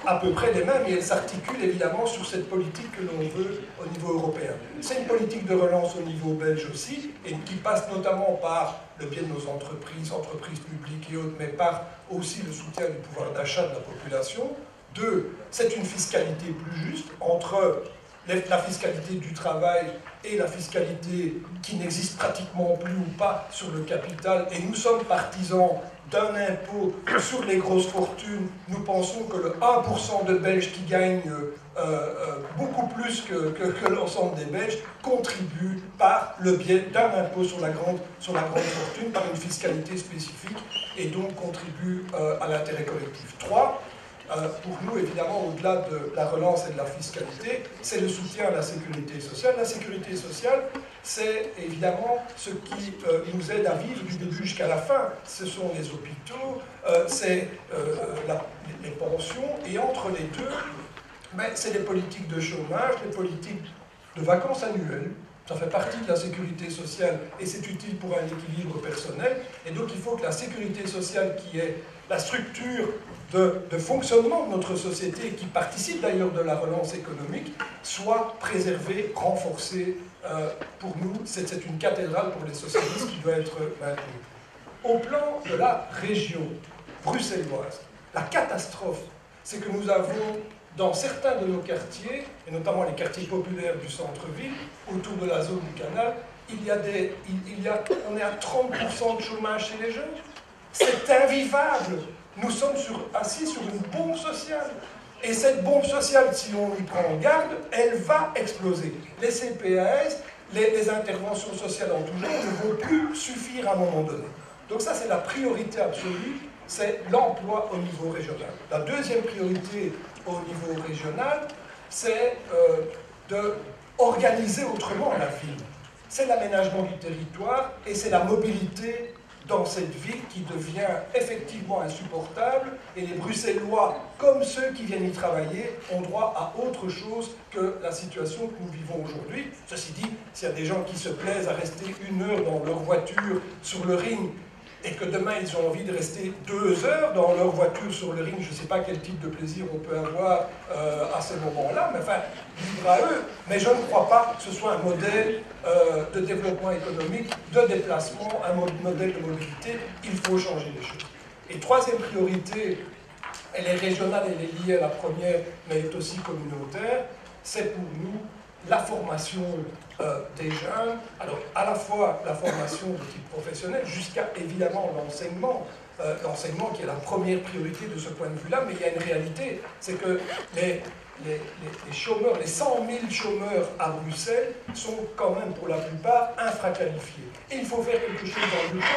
à peu près les mêmes et elles s'articulent, évidemment, sur cette politique que l'on veut au niveau européen. C'est une politique de relance au niveau belge aussi, et qui passe notamment par le biais de nos entreprises publiques et autres, mais par aussi le soutien du pouvoir d'achat de la population. 2, c'est une fiscalité plus juste entre la fiscalité du travail et la fiscalité qui n'existe pratiquement plus ou pas sur le capital. Et nous sommes partisans d'un impôt sur les grosses fortunes. Nous pensons que le 1% de Belges qui gagnent beaucoup plus que l'ensemble des Belges contribue par le biais d'un impôt sur la grande fortune, par une fiscalité spécifique, et donc contribue à l'intérêt collectif. 3, pour nous, évidemment, au-delà de la relance et de la fiscalité, c'est le soutien à la sécurité sociale. La sécurité sociale, c'est évidemment ce qui nous aide à vivre du début jusqu'à la fin. Ce sont les hôpitaux, c'est les pensions, et entre les deux, c'est les politiques de chômage, les politiques de vacances annuelles. Ça fait partie de la sécurité sociale et c'est utile pour un équilibre personnel. Et donc il faut que la sécurité sociale, qui est la structure de fonctionnement de notre société, et qui participe d'ailleurs de la relance économique, soit préservée, renforcée. Pour nous, c'est une cathédrale pour les socialistes qui doit être maintenue. Au plan de la région bruxelloise, la catastrophe, c'est que nous avons dans certains de nos quartiers, et notamment les quartiers populaires du centre-ville, autour de la zone du canal, on est à 30% de chômage chez les jeunes. C'est invivable. Nous sommes assis sur une bombe sociale. Et cette bombe sociale, si on y prend garde, elle va exploser. Les CPAS, les interventions sociales en tout genre ne vont plus suffire à un moment donné. Donc ça, c'est la priorité absolue, c'est l'emploi au niveau régional. La deuxième priorité au niveau régional, c'est d'organiser autrement la ville. C'est l'aménagement du territoire et c'est la mobilité dans cette ville qui devient effectivement insupportable, et les Bruxellois, comme ceux qui viennent y travailler, ont droit à autre chose que la situation que nous vivons aujourd'hui. Ceci dit, s'il y a des gens qui se plaisent à rester 1 heure dans leur voiture sur le ring, et que demain ils ont envie de rester 2 heures dans leur voiture sur le ring, je ne sais pas quel type de plaisir on peut avoir à ces moments-là, mais enfin, libre à eux. Mais je ne crois pas que ce soit un modèle de développement économique, de déplacement, un modèle de mobilité. Il faut changer les choses. Et troisième priorité, elle est régionale, elle est liée à la première, mais elle est aussi communautaire, c'est pour nous la formation des jeunes, alors à la fois la formation de type professionnel, jusqu'à évidemment l'enseignement, l'enseignement qui est la première priorité de ce point de vue-là, mais il y a une réalité, c'est que les chômeurs, les 100 000 chômeurs à Bruxelles sont quand même pour la plupart infraqualifiés. Et il faut faire quelque chose dans l'urgence.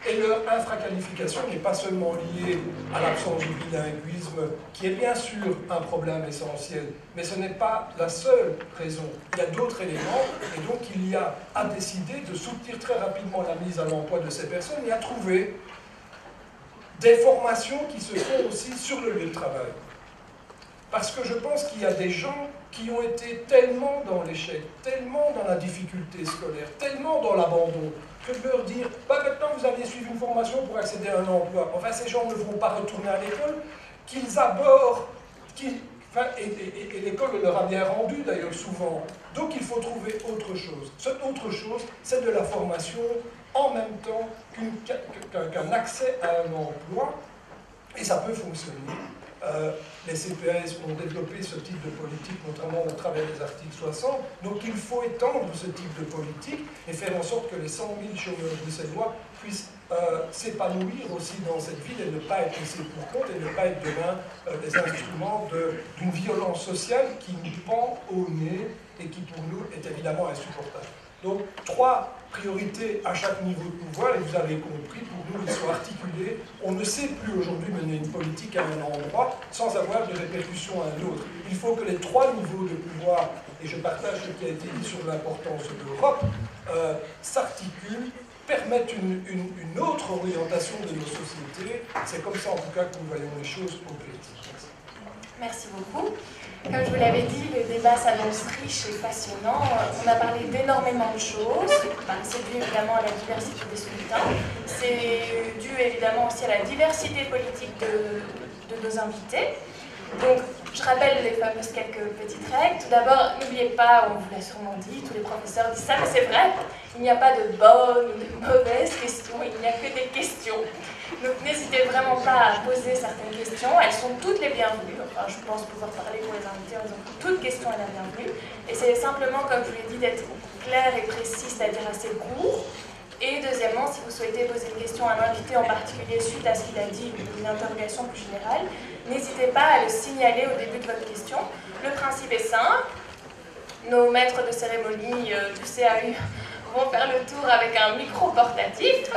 Et leur infraqualification n'est pas seulement liée à l'absence du bilinguisme, qui est bien sûr un problème essentiel, mais ce n'est pas la seule raison. Il y a d'autres éléments, et donc il y a à décider de soutenir très rapidement la mise à l'emploi de ces personnes et à trouver des formations qui se font aussi sur le lieu de travail. Parce que je pense qu'il y a des gens qui ont été tellement dans l'échec, tellement dans la difficulté scolaire, tellement dans l'abandon, que de leur dire, bah maintenant vous aviez suivi une formation pour accéder à un emploi. Enfin, ces gens ne vont pas retourner à l'école, qu'ils abordent, et l'école leur a bien rendu d'ailleurs souvent. Donc il faut trouver autre chose. Cette autre chose, c'est de la formation en même temps qu'un accès à un emploi, et ça peut fonctionner. Les CPAS ont développé ce type de politique, notamment au travers des articles 60. Donc il faut étendre ce type de politique et faire en sorte que les 100 000 chômeurs bruxellois puissent s'épanouir aussi dans cette ville et ne pas être laissés pour compte et ne pas être demain des instruments d'une violence sociale qui nous pend au nez et qui pour nous est évidemment insupportable. Donc 3 priorités à chaque niveau de pouvoir, et vous avez compris, pour nous ils sont articulés. On ne sait plus aujourd'hui mener une politique à un endroit sans avoir de répercussions à un autre. Il faut que les 3 niveaux de pouvoir, et je partage ce qui a été dit sur l'importance de l'Europe, s'articulent, permettent une autre orientation de nos sociétés. C'est comme ça en tout cas que nous voyons les choses concrètes. Merci beaucoup. Comme je vous l'avais dit, le débat s'annonce riche et passionnant. On a parlé d'énormément de choses. C'est dû évidemment à la diversité des scrutins. C'est dû évidemment aussi à la diversité politique de nos invités. Donc, je rappelle les fameuses quelques petites règles. Tout d'abord, n'oubliez pas, on vous l'a sûrement dit, tous les professeurs disent ça, mais c'est vrai, il n'y a pas de bonnes ou de mauvaises questions, il n'y a que des questions. Donc n'hésitez vraiment pas à poser certaines questions, elles sont toutes les bienvenues. Enfin, je pense pouvoir parler pour les invités en disant que toute question est la bienvenue. Et c'est simplement, comme je vous l'ai dit, d'être clair et précis, c'est-à-dire assez court. Et deuxièmement, si vous souhaitez poser une question à un invité en particulier suite à ce qu'il a dit, une interrogation plus générale, n'hésitez pas à le signaler au début de votre question. Le principe est simple. Nos maîtres de cérémonie du CAU vont faire le tour avec un micro portatif.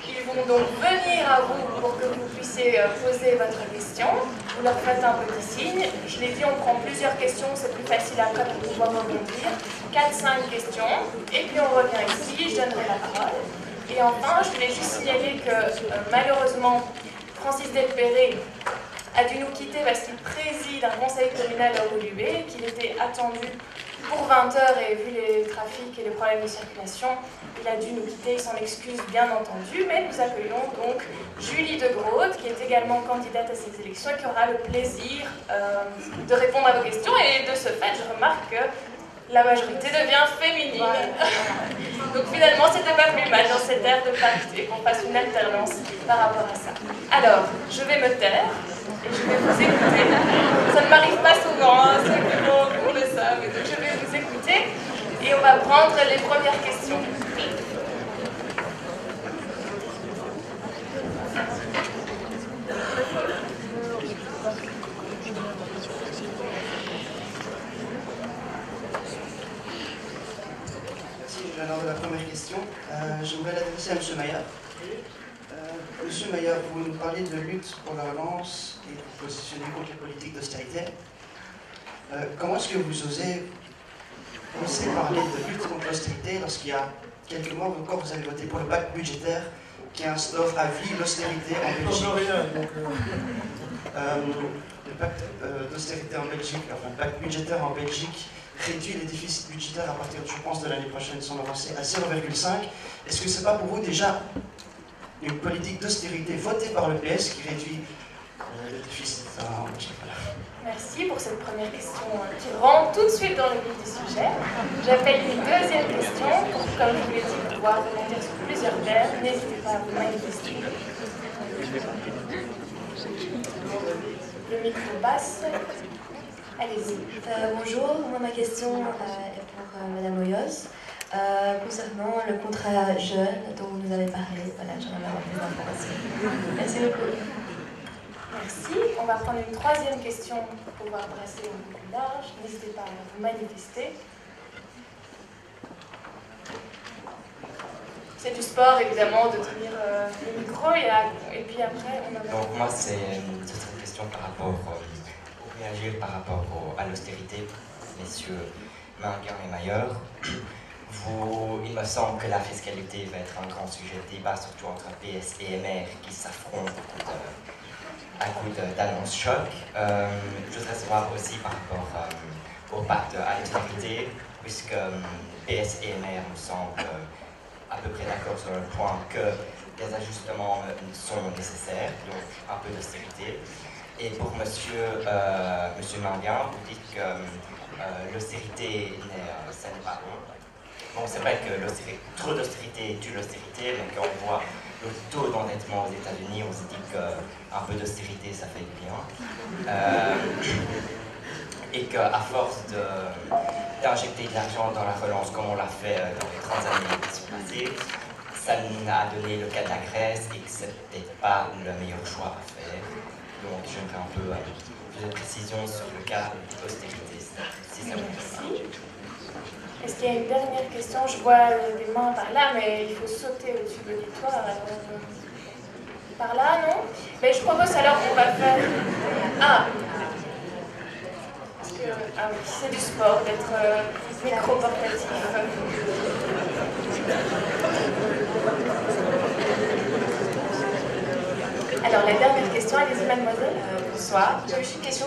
Ils vont donc venir à vous pour que vous puissiez poser votre question. Vous leur faites un petit signe. Je l'ai dit, on prend plusieurs questions, c'est plus facile après pour pouvoir rebondir. 4-5 questions, et puis on revient ici, je donnerai la parole. Et enfin, je voulais juste signaler que malheureusement, Francis Delperré a dû nous quitter parce qu'il préside un conseil communal à Woluwe, qu'il était attendu pour 20 h et vu les trafics et les problèmes de circulation, il a dû nous quitter, il s'en excuse bien entendu, mais nous accueillons donc Julie de Groot, qui est également candidate à ces élections et qui aura le plaisir de répondre à vos questions. Et de ce fait, je remarque que la majorité devient féminine. Donc finalement, c'était pas plus mal dans cette ère de parité qu'on fasse une alternance par rapport à ça. Alors, je vais me taire et je vais vous écouter. Ça ne m'arrive pas souvent, hein, ceux qui vont le savent. Donc je vais vous écouter et on va prendre les premières questions. Alors, la première question, j'aimerais l'adresser à M. Maillard. Monsieur Maillard, vous nous parlez de lutte pour la relance et vous positionnez contre les politiques d'austérité. Comment est-ce que vous osez parler de lutte contre l'austérité lorsqu'il y a quelques mois encore vous avez voté pour le pacte budgétaire qui instaure à vie l'austérité en Belgique? Le pacte d'austérité en Belgique, enfin le pacte budgétaire en Belgique réduit les déficits budgétaires à partir, je pense, de l'année prochaine, sont avancés à 0,5. Est-ce que ce n'est pas pour vous déjà une politique d'austérité votée par le PS qui réduit le déficit en Belgique? Merci pour cette première question qui rentre tout de suite dans le vif du sujet. J'appelle une deuxième question pour, comme je vous l'ai dit, pouvoir rebondir sur plusieurs thèmes. N'hésitez pas à vous manifester. Le micro passe. Allez-y. Bonjour, moi ma question est pour Madame Hoyos. Concernant le contrat jeune dont vous nous avez parlé, voilà, j'en avais avoir plus d'informations. Merci beaucoup. Merci. On va prendre une troisième question pour pouvoir brasser un peu plus large. N'hésitez pas à vous manifester. C'est du sport, évidemment, de tenir le micro et puis après, on a... Donc moi, c'est une question par rapport, pour réagir par rapport à l'austérité, messieurs Manguin et Mayer. Il me semble que la fiscalité va être un grand sujet de débat, surtout entre PS et MR qui s'affrontent à coup d'annonces choc. Je voudrais savoir aussi par rapport au pacte à l'austérité, puisque PS et MR me semblent à peu près d'accord sur le point que des ajustements sont nécessaires, donc un peu d'austérité. Et pour monsieur Manguin, vous dites que l'austérité, ça n'est pas bon. Bon, c'est vrai que trop d'austérité tue l'austérité, mais quand on voit le taux d'endettement aux États-Unis, on se dit qu'un peu d'austérité, ça fait du bien. Et qu'à force d'injecter de l'argent dans la relance, comme on l'a fait dans les 30 années qui sont passées, ça nous a donné le cas de la Grèce et que ce n'était pas le meilleur choix à faire. Donc j'aimerais un peu plus de précision sur le cas de l'austérité, si ça vous plaît. Est-ce qu'il y a une dernière question? Je vois des mains par là, mais il faut sauter au-dessus de l'auditoire. Par là, non? Mais je propose alors qu'on va faire... Ah oui, c'est du sport d'être micro-portatif. Alors, la dernière question, allez-y, mademoiselle. Bonsoir. J'avais juste une question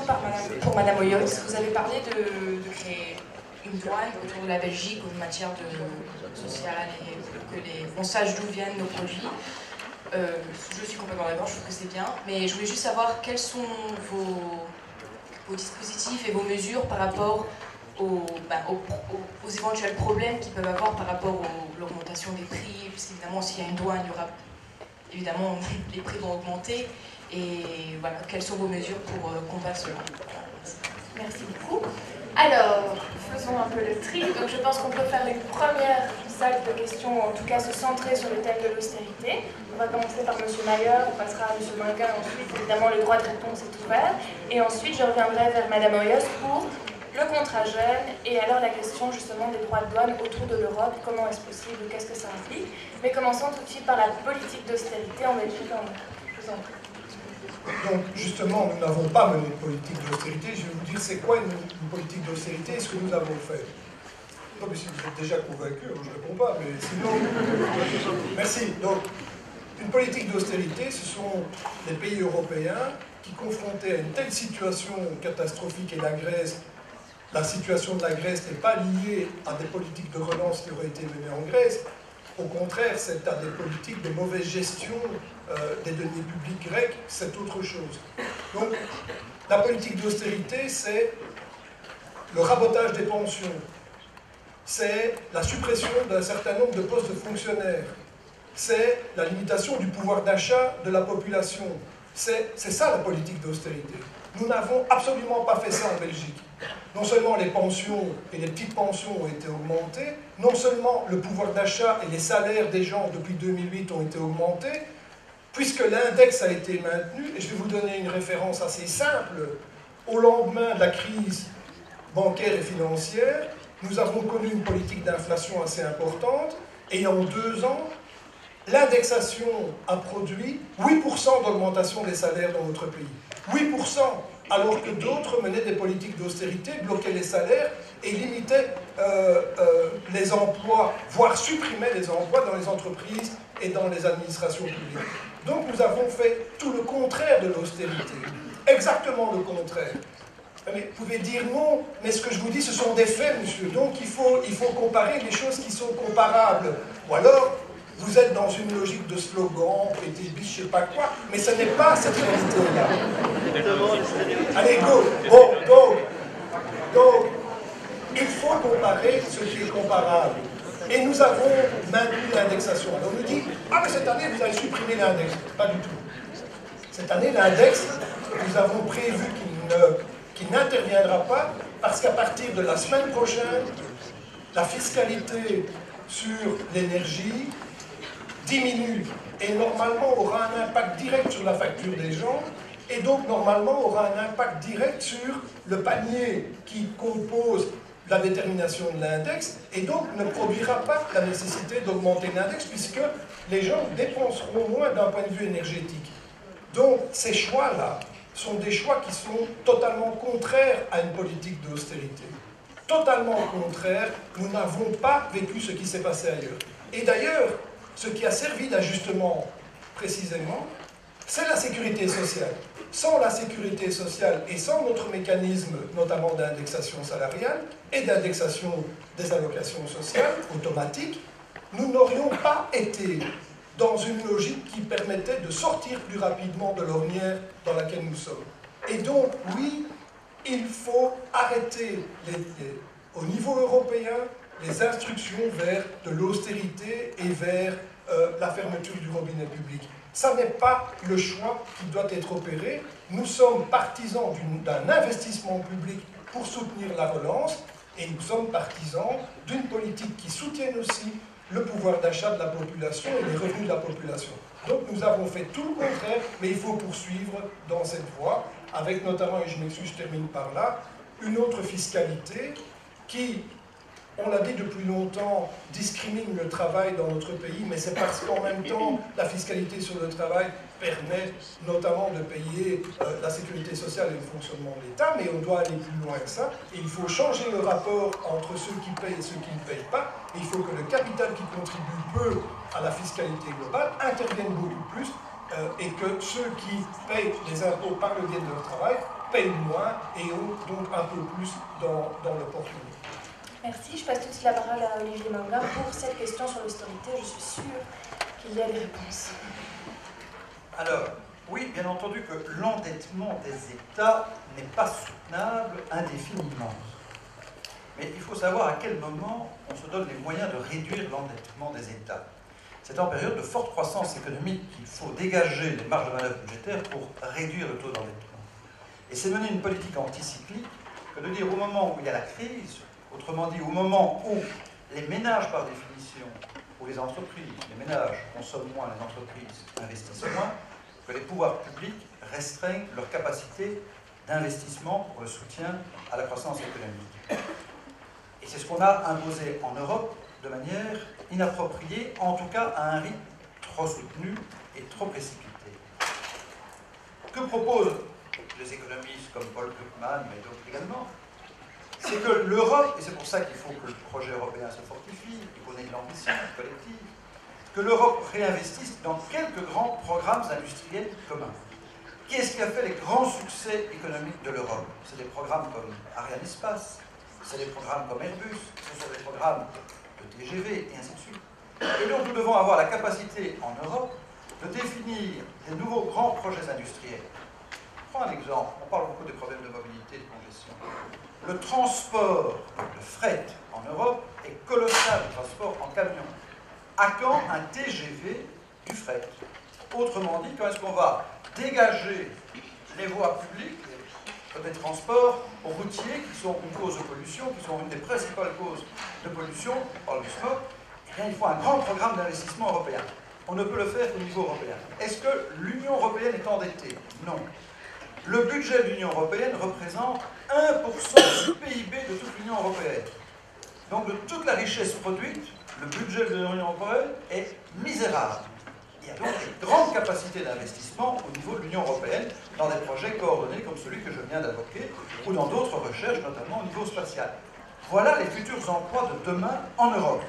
pour Madame Hoyos. Vous avez parlé de créer une douane autour de la Belgique en matière de social et que on sache d'où viennent nos produits. Je suis complètement d'accord, je trouve que c'est bien. Mais je voulais juste savoir quels sont vos dispositifs et vos mesures par rapport aux éventuels problèmes qu'ils peuvent avoir par rapport à l'augmentation des prix, puisqu'évidemment s'il y a une douane, il y aura évidemment les prix vont augmenter. Et voilà, quelles sont vos mesures pour combattre cela? Merci beaucoup. Alors, faisons un peu le tri. Donc je pense qu'on peut faire une première salle de questions, en tout cas se centrer sur le thème de l'austérité. On va commencer par M. Mayer, on passera à M. Manguin, ensuite évidemment le droit de réponse est ouvert. Et ensuite je reviendrai vers Mme Hoyos pour le contrat jeune et alors la question justement des droits de douane autour de l'Europe, comment est-ce possible, qu'est-ce que ça implique. Mais commençons tout de suite par la politique d'austérité en Belgique. Je vous en prie. Donc justement, nous n'avons pas mené de politique d'austérité. Je vais vous dire c'est quoi une politique d'austérité et ce que nous avons fait. Non, mais si vous êtes déjà convaincu, je ne réponds pas, mais sinon... Merci. Donc, une politique d'austérité, ce sont les pays européens qui, confrontés à une telle situation catastrophique, et la situation de la Grèce n'est pas liée à des politiques de relance qui auraient été menées en Grèce. Au contraire, c'est à des politiques de mauvaise gestion des deniers publics grecs, c'est autre chose. Donc, la politique d'austérité, c'est le rabotage des pensions, c'est la suppression d'un certain nombre de postes de fonctionnaires, c'est la limitation du pouvoir d'achat de la population. C'est ça la politique d'austérité. Nous n'avons absolument pas fait ça en Belgique. Non seulement les pensions et les petites pensions ont été augmentées, non seulement le pouvoir d'achat et les salaires des gens depuis 2008 ont été augmentés, puisque l'index a été maintenu, et je vais vous donner une référence assez simple, au lendemain de la crise bancaire et financière, nous avons connu une politique d'inflation assez importante, et en 2 ans, l'indexation a produit 8% d'augmentation des salaires dans notre pays. 8%, alors que d'autres menaient des politiques d'austérité, bloquaient les salaires et limitaient les emplois, voire supprimaient les emplois dans les entreprises et dans les administrations publiques. Donc nous avons fait tout le contraire de l'austérité, exactement le contraire. Mais vous pouvez dire non, mais ce que je vous dis, ce sont des faits, monsieur. Donc il faut comparer les choses qui sont comparables. Ou alors, vous êtes dans une logique de slogan, pété biche, je ne sais pas quoi, mais ce n'est pas cette réalité-là. Allez, go. Bon, donc, il faut comparer ce qui est comparable. Et nous avons maintenu l'indexation. Alors on nous dit, ah mais cette année, vous avez supprimé l'index. Pas du tout. Cette année, l'index, nous avons prévu qu'il n'interviendra pas, parce qu'à partir de la semaine prochaine, la fiscalité sur l'énergie diminue et normalement aura un impact direct sur la facture des gens et donc normalement aura un impact direct sur le panier qui compose la détermination de l'index, et donc ne produira pas la nécessité d'augmenter l'index, puisque les gens dépenseront moins d'un point de vue énergétique. Donc ces choix-là sont des choix qui sont totalement contraires à une politique d'austérité. Totalement contraires, nous n'avons pas vécu ce qui s'est passé ailleurs. Et d'ailleurs, ce qui a servi d'ajustement précisément, c'est la sécurité sociale. Sans la sécurité sociale et sans notre mécanisme, notamment d'indexation salariale et d'indexation des allocations sociales automatiques, nous n'aurions pas été dans une logique qui permettait de sortir plus rapidement de l'ornière dans laquelle nous sommes. Et donc, oui, il faut arrêter au niveau européen les instructions vers de l'austérité et vers la fermeture du robinet public. Ça n'est pas le choix qui doit être opéré. Nous sommes partisans d'un investissement public pour soutenir la relance, et nous sommes partisans d'une politique qui soutienne aussi le pouvoir d'achat de la population et les revenus de la population. Donc nous avons fait tout le contraire, mais il faut poursuivre dans cette voie, avec notamment, et je m'excuse, je termine par là, une autre fiscalité qui, on l'a dit depuis longtemps, discrimine le travail dans notre pays, mais c'est parce qu'en même temps, la fiscalité sur le travail permet notamment de payer la sécurité sociale et le fonctionnement de l'État, mais on doit aller plus loin que ça. Et il faut changer le rapport entre ceux qui payent et ceux qui ne payent pas. Et il faut que le capital qui contribue peu à la fiscalité globale intervienne beaucoup plus et que ceux qui payent les impôts par le biais de leur travail payent moins et ont donc un peu plus dans le porte-monnaie. Merci. Je passe tout de suite la parole à Olivier Manguin pour cette question sur l'austérité. Je suis sûre qu'il y a des réponses. Alors, oui, bien entendu que l'endettement des États n'est pas soutenable indéfiniment. Mais il faut savoir à quel moment on se donne les moyens de réduire l'endettement des États. C'est en période de forte croissance économique qu'il faut dégager les marges de manœuvre budgétaires pour réduire le taux d'endettement. Et c'est mener une politique anticyclique que de dire au moment où il y a la crise, autrement dit au moment où les ménages par définition, ou les entreprises, les ménages consomment moins, les entreprises investissent moins, que les pouvoirs publics restreignent leur capacité d'investissement pour le soutien à la croissance économique. Et c'est ce qu'on a imposé en Europe de manière inappropriée, en tout cas à un rythme trop soutenu et trop précipité. Que proposent les économistes comme Paul Krugman, mais d'autres également? C'est que l'Europe, et c'est pour ça qu'il faut que le projet européen se fortifie, qu'on ait de l'ambition collective, que l'Europe réinvestisse dans quelques grands programmes industriels communs. Qu'est-ce qui a fait les grands succès économiques de l'Europe? C'est des programmes comme Arianespace, c'est des programmes comme Airbus, ce sont des programmes de TGV, et ainsi de suite. Et donc nous devons avoir la capacité en Europe de définir des nouveaux grands projets industriels. Prends un exemple, on parle beaucoup des problèmes de mobilité, de congestion. Le transport, le fret en Europe est colossal, le transport en camion. À quand un TGV du fret? Autrement dit, quand est-ce qu'on va dégager les voies publiques, des transports routiers qui sont une cause de pollution, qui sont une des principales causes de pollution, on parle du smog, eh bien, il faut un grand programme d'investissement européen. On ne peut le faire qu'au niveau européen. Est-ce que l'Union européenne est endettée? Non. Le budget de l'Union européenne représente 1% du PIB de toute l'Union européenne. Donc de toute la richesse produite, le budget de l'Union européenne est misérable. Il y a donc une grande capacité d'investissement au niveau de l'Union européenne dans des projets coordonnés comme celui que je viens d'évoquer ou dans d'autres recherches, notamment au niveau spatial. Voilà les futurs emplois de demain en Europe.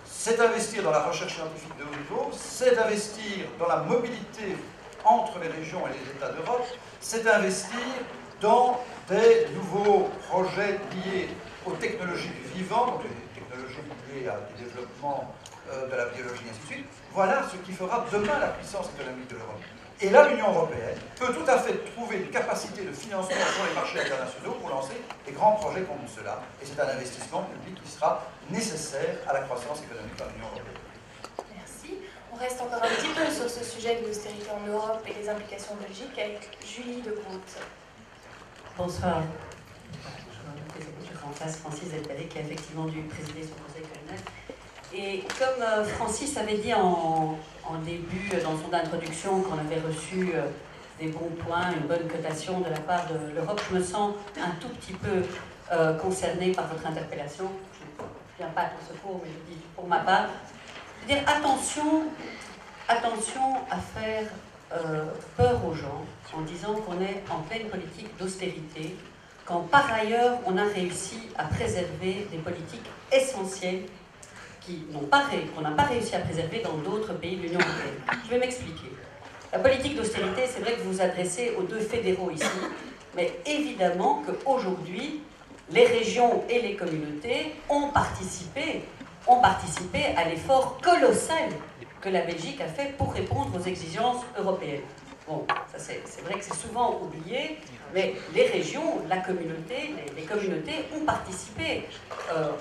C'est investir dans la recherche scientifique de haut niveau, c'est investir dans la mobilité entre les régions et les États d'Europe, c'est investir dans des nouveaux projets liés aux technologies du vivant, donc les technologies liées à des développements de la biologie, et ainsi de suite. Voilà ce qui fera demain la puissance économique de l'Europe. Et là, l'Union européenne peut tout à fait trouver une capacité de financement sur les marchés internationaux pour lancer des grands projets comme cela. Et c'est un investissement public qui sera nécessaire à la croissance économique de l'Union européenne. Merci. On reste encore un petit peu sur ce sujet de l'austérité en Europe et les implications en Belgique avec Julie de Groot. Bonsoir. Je remplace Francis Delpalais qui a effectivement dû présider son conseil communal. Et comme Francis avait dit en début, dans son introduction, qu'on avait reçu des bons points, une bonne cotation de la part de l'Europe. Je me sens un tout petit peu concernée par votre interpellation. Je ne viens pas à ton secours, mais je dis pour ma part. Je veux dire, attention à faire peur aux gens en disant qu'on est en pleine politique d'austérité, quand par ailleurs on a réussi à préserver des politiques essentielles qu'on n'a pas réussi à préserver dans d'autres pays de l'Union européenne. Je vais m'expliquer. La politique d'austérité, c'est vrai que vous vous adressez aux deux fédéraux ici, mais évidemment qu'aujourd'hui, les régions et les communautés ont participé à l'effort colossal que la Belgique a fait pour répondre aux exigences européennes. Bon, ça c'est vrai que c'est souvent oublié, mais les régions, la communauté, les communautés ont participé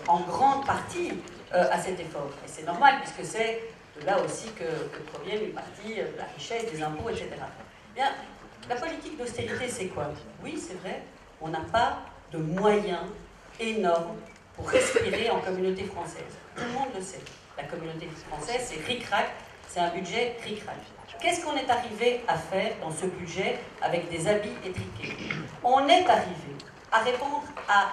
en grande partie à cet effort. Et c'est normal, puisque c'est de là aussi que provient une partie de la richesse, des impôts, etc. Bien, la politique d'austérité, c'est quoi? Oui, c'est vrai, on n'a pas de moyens énormes pour respirer en communauté française. Tout le monde le sait. La communauté française, c'est ric-rac, c'est un budget ric-rac. Qu'est-ce qu'on est arrivé à faire dans ce budget avec des habits étriqués? On est arrivé à répondre à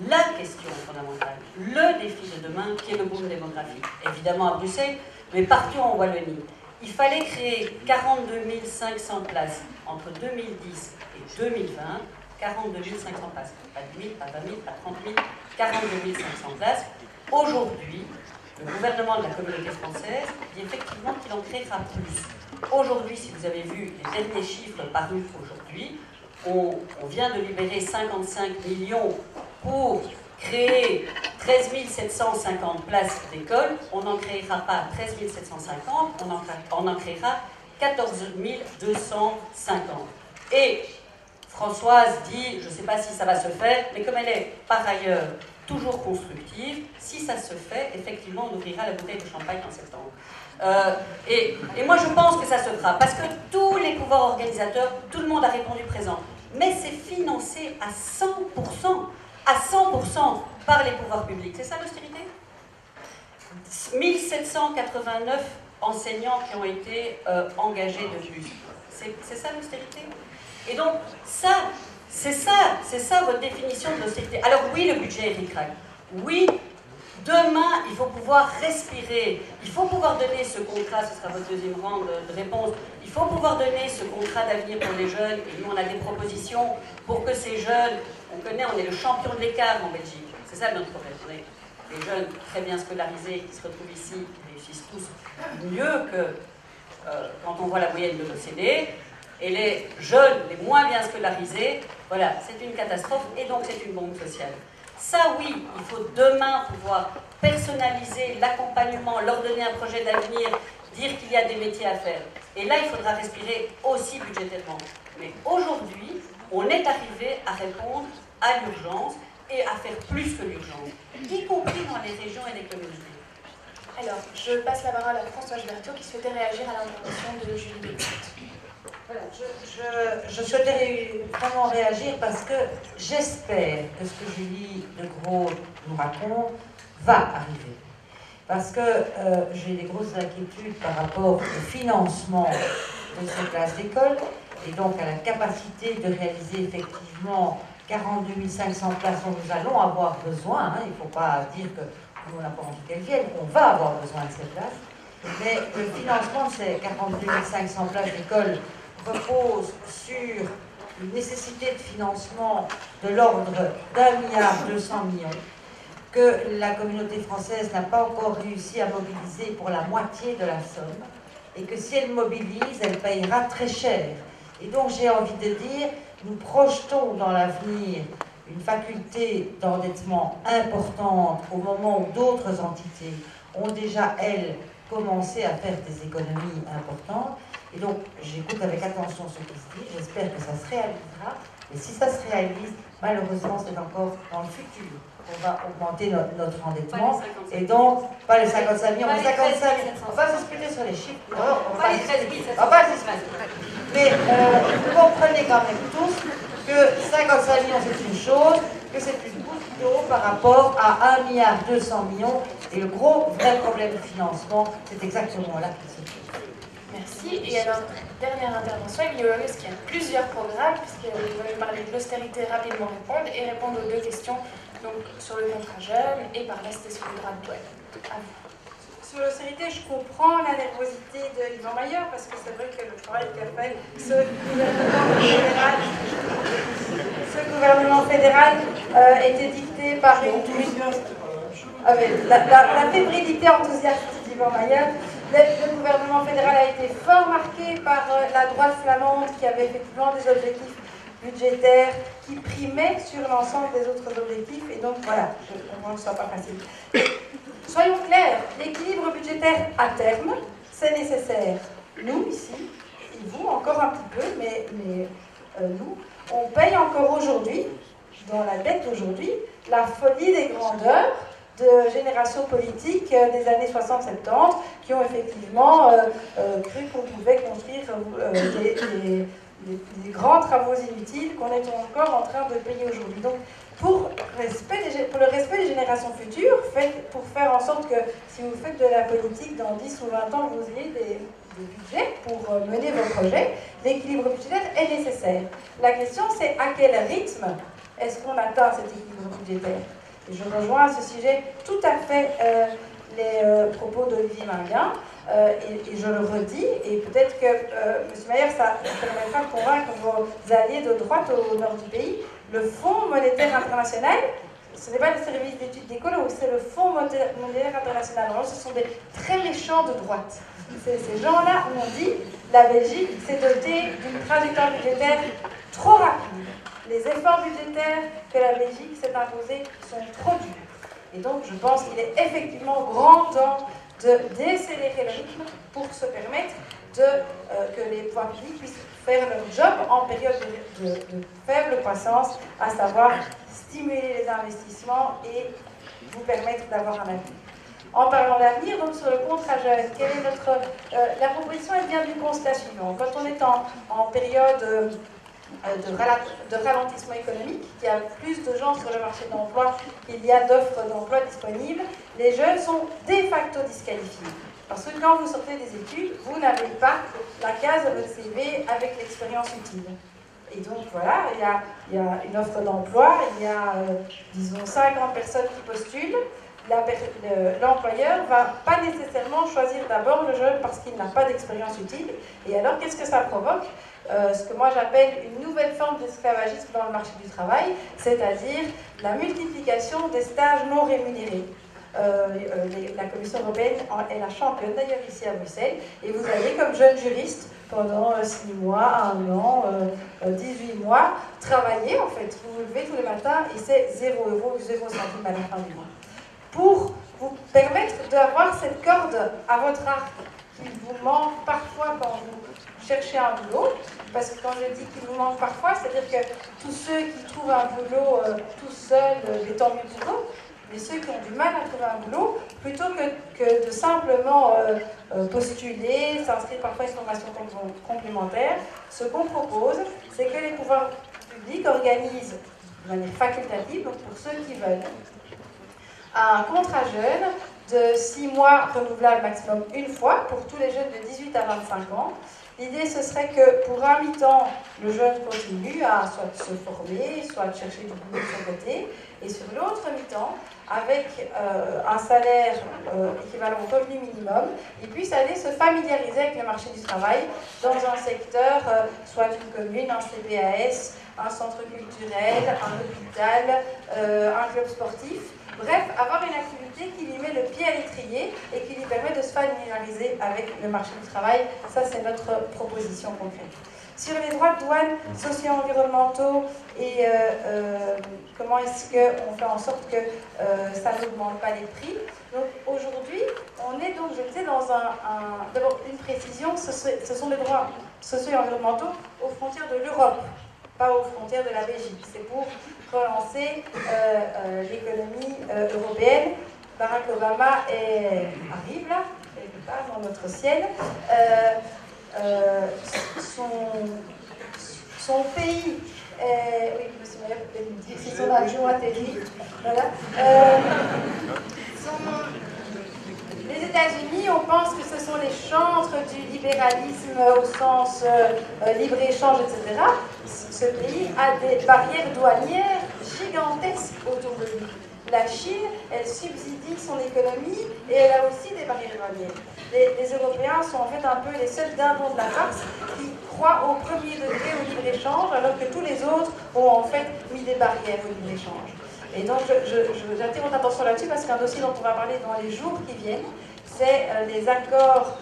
la question fondamentale, le défi de demain, qui est le boom démographique. Évidemment à Bruxelles, mais partout en Wallonie. Il fallait créer 42 500 places entre 2010 et 2020, 42 500 places, pas 10 000, pas 20 000, pas 30 000, 42 500 places. Aujourd'hui, le gouvernement de la communauté française dit effectivement qu'il en créera plus. Aujourd'hui, si vous avez vu les derniers chiffres parus aujourd'hui, on vient de libérer 55 millions pour créer 13 750 places d'école. On n'en créera pas 13 750, on en créera 14 250. Et Françoise dit, je ne sais pas si ça va se faire, mais comme elle est par ailleurs toujours constructive, si ça se fait, effectivement, on ouvrira la bouteille de champagne en septembre. Et moi, je pense que ça se fera, parce que tous les pouvoirs organisateurs, tout le monde a répondu présent. Mais c'est financé à 100% par les pouvoirs publics. C'est ça l'austérité? 1789 enseignants qui ont été engagés de plus. C'est ça l'austérité? Et donc, c'est ça votre définition de l'austérité. Alors oui, le budget est ric-rac. Oui, demain, il faut pouvoir respirer. Il faut pouvoir donner ce contrat, ce sera votre deuxième rang de réponse. Il faut pouvoir donner ce contrat d'avenir pour les jeunes. Et nous, on a des propositions pour que ces jeunes, on connaît, on est le champion de l'écart en Belgique. C'est ça notre problème. On est les jeunes très bien scolarisés qui se retrouvent ici réussissent tous mieux que quand on voit la moyenne de l'OCDE. Et les jeunes, les moins bien scolarisés, voilà, c'est une catastrophe et donc c'est une bombe sociale. Ça, oui, il faut demain pouvoir personnaliser l'accompagnement, leur donner un projet d'avenir, dire qu'il y a des métiers à faire. Et là, il faudra respirer aussi budgétairement. Mais aujourd'hui, on est arrivé à répondre à l'urgence et à faire plus que l'urgence, y compris dans les régions et les communautés. Alors, je passe la parole à François Berthaud qui souhaitait réagir à l'intervention de Julie Bécotte. Voilà, je souhaitais vraiment réagir parce que j'espère que ce que Julie de Gros nous raconte va arriver. Parce que j'ai des grosses inquiétudes par rapport au financement de ces classes d'école et donc à la capacité de réaliser effectivement 42 500 places dont nous allons avoir besoin. Hein. Il ne faut pas dire que nous, on n'a pas envie qu'elles viennent, on va avoir besoin de ces places. Mais le financement de ces 42 500 places d'école repose sur une nécessité de financement de l'ordre d'1,2 milliard, que la communauté française n'a pas encore réussi à mobiliser pour la moitié de la somme, et que si elle mobilise, elle payera très cher. Et donc j'ai envie de dire, nous projetons dans l'avenir une faculté d'endettement importante au moment où d'autres entités ont déjà, elles, commencé à faire des économies importantes. Et donc, j'écoute avec attention ce qui se dit, j'espère que ça se réalisera. Et si ça se réalise, malheureusement, c'est encore dans le futur. On va augmenter notre endettement. Et donc, pas les 55 millions, mais 55 000. On va discuter sur les chiffres. On va pas discuter. Mais vous comprenez quand même tous que 55 millions, c'est une chose, que c'est une goutte d'eau par rapport à 1,2 milliard. Et le gros, vrai problème de financement, c'est exactement là qu'il se trouve. Merci. Et alors, dernière intervention, Emilio Lopez, qui a plusieurs programmes, puisque vous allez parler de l'austérité, rapidement répondre, et répondre aux deux questions, donc sur le contrat jeune, et par là, c'était sur le droit de douane. À vous. Sur l'austérité, je comprends la nervosité de Yvan Maillard, parce que c'est vrai que le travail qu'a fait ce gouvernement fédéral était dicté par la fébrilité enthousiaste d'Yvan Maillard. Le gouvernement fédéral a été fort marqué par la droite flamande qui avait effectivement des objectifs budgétaires qui primaient sur l'ensemble des autres objectifs. Et donc voilà, je comprends que ce ne soit pas facile. Soyons clairs, l'équilibre budgétaire à terme, c'est nécessaire. Nous, ici, et vous encore un petit peu, mais nous, on paye encore aujourd'hui, dans la dette aujourd'hui, la folie des grandeurs de générations politiques des années 60-70 qui ont effectivement cru qu'on pouvait construire des grands travaux inutiles qu'on est encore en train de payer aujourd'hui. Donc, pour le respect des générations futures, pour faire en sorte que si vous faites de la politique dans 10 ou 20 ans, vous ayez des budgets pour mener vos projets, l'équilibre budgétaire est nécessaire. La question, c'est à quel rythme est-ce qu'on atteint cet équilibre budgétaire? Et je rejoins à ce sujet tout à fait les propos d'Olivier Minguin, et je le redis, et peut-être que M. Maillard, ça permettra de convaincre vos alliés de droite au nord du pays. Le Fonds monétaire international, ce n'est pas le service d'études d'écolo, c'est le Fonds monétaire international. Alors, ce sont des très méchants de droite. C'est ces gens-là où on dit la Belgique s'est dotée d'une trajectoire budgétaire trop rapide. Les efforts budgétaires que la Belgique s'est imposés sont trop durs. Et donc, je pense qu'il est effectivement grand temps de décélérer le rythme pour se permettre que les pouvoirs publics puissent faire leur job en période de faible croissance, à savoir stimuler les investissements et vous permettre d'avoir un avenir. En parlant d'avenir, donc sur le contrat jeune, quelle est notre... la proposition elle vient du constat suivant. Quand on est en période de ralentissement économique, qu'il y a plus de gens sur le marché de l'emploi qu'il y a d'offres d'emploi disponibles, les jeunes sont de facto disqualifiés. Parce que quand vous sortez des études, vous n'avez pas la case de votre CV avec l'expérience utile. Et donc voilà, il y a une offre d'emploi, il y a, disons, 50 personnes qui postulent. L'employeur ne va pas nécessairement choisir d'abord le jeune parce qu'il n'a pas d'expérience utile. Et alors, qu'est-ce que ça provoque? Ce que moi j'appelle une nouvelle forme d'esclavagisme dans le marché du travail, c'est-à-dire la multiplication des stages non rémunérés. La Commission européenne est la championne d'ailleurs ici à Bruxelles, et vous allez comme jeune juriste pendant 6 mois, 1 an, 18 mois, travailler en fait. Vous vous levez tous les matins et c'est 0 €, 0 centimes à la fin du mois. Pour vous permettre d'avoir cette corde à votre arc qui vous manque parfois quand vous cherchez un boulot, parce que quand je dis qu'il vous manque parfois, c'est-à-dire que tous ceux qui trouvent un boulot tout seuls, tant mieux pour eux, mais ceux qui ont du mal à trouver un boulot, plutôt que de simplement postuler, s'inscrire parfois à une formation complémentaire, ce qu'on propose, c'est que les pouvoirs publics organisent de manière facultative, donc pour ceux qui veulent, un contrat jeune de 6 mois renouvelable maximum une fois pour tous les jeunes de 18 à 25 ans. L'idée, ce serait que pour un mi-temps, le jeune continue à soit se former, soit chercher du boulot de son côté, et sur l'autre mi-temps, avec un salaire équivalent au revenu minimum, il puisse aller se familiariser avec le marché du travail dans un secteur, soit une commune, un CPAS, un centre culturel, un hôpital, un club sportif. Bref, avoir une activité qui lui met le pied à l'étrier et qui lui permet de se familiariser avec le marché du travail. Ça, c'est notre proposition concrète. Sur les droits de douane socio-environnementaux et comment est-ce qu'on fait en sorte que ça n'augmente pas les prix. Donc aujourd'hui, on est donc, je disais, dans d'abord une précision, ce sont les droits socio-environnementaux aux frontières de l'Europe, pas aux frontières de la Belgique. C'est pour relancer l'économie européenne. Barack Obama arrive là, quelque part dans notre ciel. Son pays, oui, monsieur Maillard peut-être me dire si son adjoint est lui, voilà. Les États-Unis, on pense que ce sont les chantres du libéralisme au sens libre-échange, etc. Ce pays a des barrières douanières gigantesques autour de lui. La Chine, elle subsidie son économie et elle a aussi des barrières douanières. Les Européens sont en fait un peu les seuls dindons de la farce qui croient au premier degré au libre-échange alors que tous les autres ont en fait mis des barrières au libre-échange. Et donc j'attire votre attention là-dessus parce qu'un dossier dont on va parler dans les jours qui viennent, c'est les accords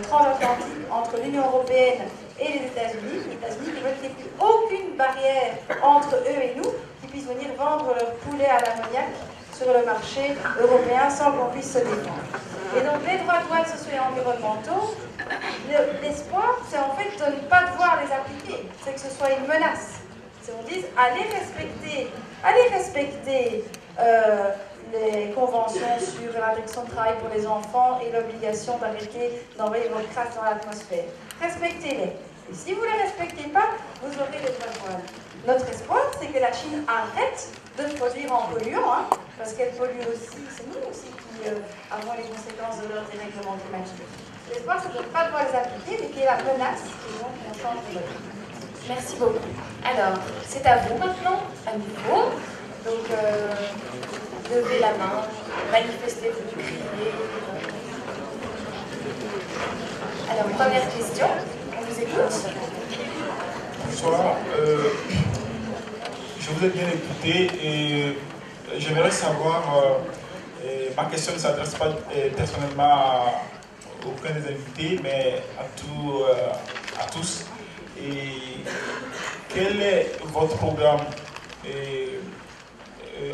transatlantiques entre l'Union européenne et les États-Unis qui veulent qu'il n'y ait plus aucune barrière entre eux et nous, qui puissent venir vendre leur poulet à l'ammoniac sur le marché européen sans qu'on puisse se défendre. Et donc les droits douanes sociaux et environnementaux, l'espoir, c'est en fait de ne pas devoir les appliquer, c'est que ce soit une menace. C'est qu'on dise, allez respecter les conventions sur l'interdiction de travail pour les enfants et l'obligation d'arrêter d'envoyer votre crasse dans l'atmosphère. Respectez-les. Et si vous ne les respectez pas, vous aurez des droits douanes. Notre espoir, c'est que la Chine arrête de produire en polluant, hein, parce qu'elle pollue aussi, c'est nous aussi qui avons les conséquences de leur dérèglement climatique. L'espoir, c'est de ne pas devoir les appliquer, mais qu'il y ait la menace, et donc on change de mode. Merci beaucoup. Alors, c'est à vous maintenant, à nouveau. Donc, levez la main, manifestez-vous, criez. Alors, première question, on vous écoute. Bonsoir. Je vous ai bien écouté et j'aimerais savoir, ma question ne s'adresse pas personnellement à aucun des invités, mais à tous. Et quel est votre programme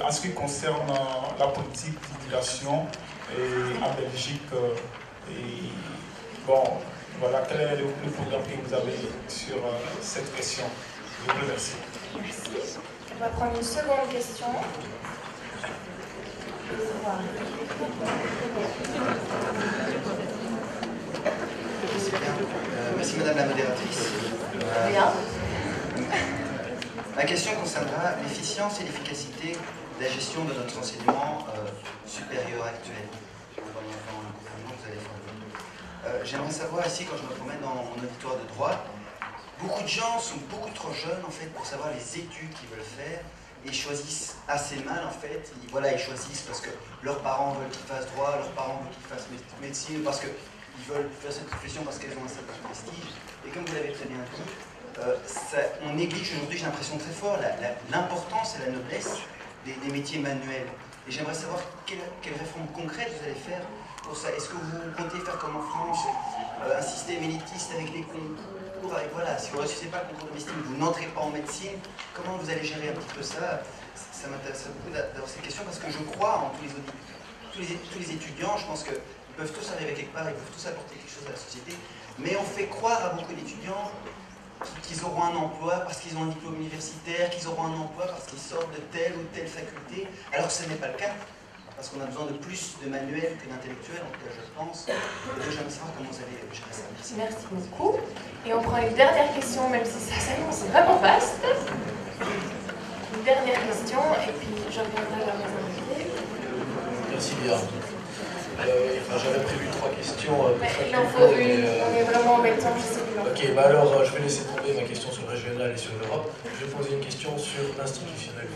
en ce qui concerne la politique d'immigration en Belgique? Bon, voilà, quel est le programme que vous avez sur cette question? Je vous remercie. Merci. On va prendre une seconde question. Merci Madame la modératrice. Bien. Ma question concernera l'efficience et l'efficacité de la gestion de notre enseignement supérieur actuel. Dans le gouvernement que vous allez former. J'aimerais savoir ici, quand je me promène dans mon auditoire de droit, beaucoup de gens sont beaucoup trop jeunes en fait pour savoir les études qu'ils veulent faire et choisissent assez mal en fait. Ils choisissent parce que leurs parents veulent qu'ils fassent droit, leurs parents veulent qu'ils fassent médecine, parce qu'ils veulent faire cette profession parce qu'elles ont un certain prestige. Et comme vous l'avez très bien dit, on néglige aujourd'hui, j'ai l'impression très fort, l'importance et la noblesse des métiers manuels. Et j'aimerais savoir quelle réforme concrète vous allez faire pour ça. Est-ce que vous comptez faire comme en France, un système élitiste avec des concours, voilà, si vous ne réussissez pas le concours de médecine, vous n'entrez pas en médecine, comment vous allez gérer un petit peu ça? Ça m'intéresse beaucoup d'avoir cette question parce que je crois en tous les étudiants, je pense qu'ils peuvent tous arriver quelque part, ils peuvent tous apporter quelque chose à la société, mais on fait croire à beaucoup d'étudiants qu'ils auront un emploi parce qu'ils ont un diplôme universitaire, qu'ils auront un emploi parce qu'ils sortent de telle ou telle faculté, alors que ce n'est pas le cas, parce qu'on a besoin de plus de manuels que d'intellectuels, en tout cas je pense. Et donc j'aimerais savoir comment vous allez gérer ça. Merci beaucoup. Et on prend une dernière question, même si ça s'annonce vraiment vaste. Une dernière question, et puis je reviendrai vers mes invités. Merci bien. J'avais prévu 3 questions. Il en faut une, on est vraiment embêtant, je sais plus. Ok, bah alors je vais laisser tomber ma question sur le régional et sur l'Europe. Je vais poser une question sur l'institutionnel.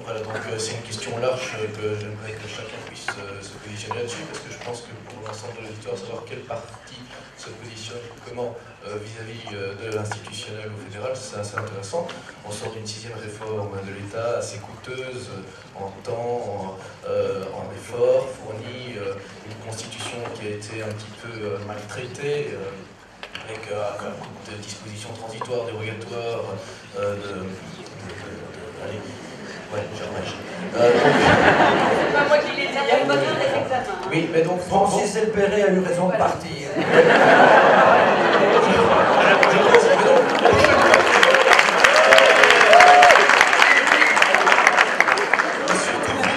Voilà, donc c'est une question large que j'aimerais que chacun puisse se positionner là-dessus, parce que je pense que pour l'ensemble de l'auditoire, savoir quelle partie se positionne comment vis-à-vis de l'institutionnel au fédéral, c'est assez intéressant. On sort d'une 6e réforme de l'État assez coûteuse en temps, en efforts fournis, une constitution qui a été un petit peu maltraitée, avec un coup de dispositions transitoires, dérogatoires, allez, ouais, j'arrête. C'est pas moi qui l'ai dit, il y a une bonne des examens. Oui, mais donc Francis Elpéré a eu raison de partir.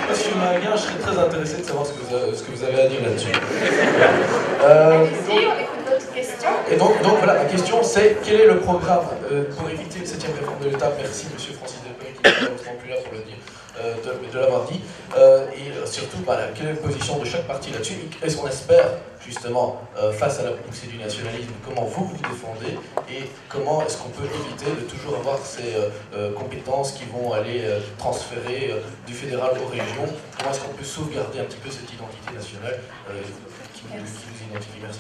Monsieur Maguin, je serais très intéressé de savoir ce que vous avez à dire là-dessus. Allez-y, on écoute d'autres questions. Et donc voilà, la question c'est quel est le programme pour éviter une 7e réforme de l'État? Merci monsieur Francis Delpech qui n'est malheureusement plus là pour le dire. de l'avoir dit. Et surtout, quelle est la position de chaque parti là-dessus? Est-ce qu'on espère, justement, face à la poussée du nationalisme, comment vous vous défendez et comment est-ce qu'on peut éviter de toujours avoir ces compétences qui vont aller transférer du fédéral aux régions? Comment est-ce qu'on peut sauvegarder un petit peu cette identité nationale qui vous identifie? Merci.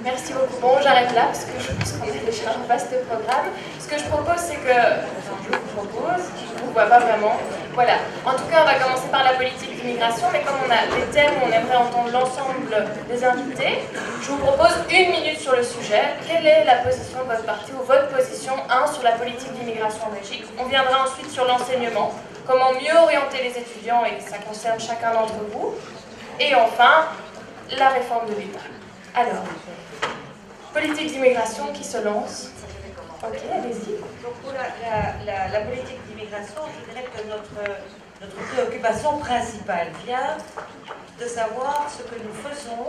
Merci beaucoup. Bon, j'arrête là parce que je pense qu'on est déjà un vaste programme. Ce que je propose, c'est que... je ne vous vois pas vraiment. Voilà. En tout cas, on va commencer par la politique d'immigration, mais comme on a des thèmes où on aimerait entendre l'ensemble des invités, je vous propose 1 minute sur le sujet. Quelle est la position de votre parti ou votre position, sur la politique d'immigration en Belgique? On viendra ensuite sur l'enseignement, comment mieux orienter les étudiants, et ça concerne chacun d'entre vous. Et enfin, la réforme de l'État. Alors, politique d'immigration qui se lance. Ok, allez-y. Donc pour la politique d'immigration, je dirais que notre préoccupation principale vient de savoir ce que nous faisons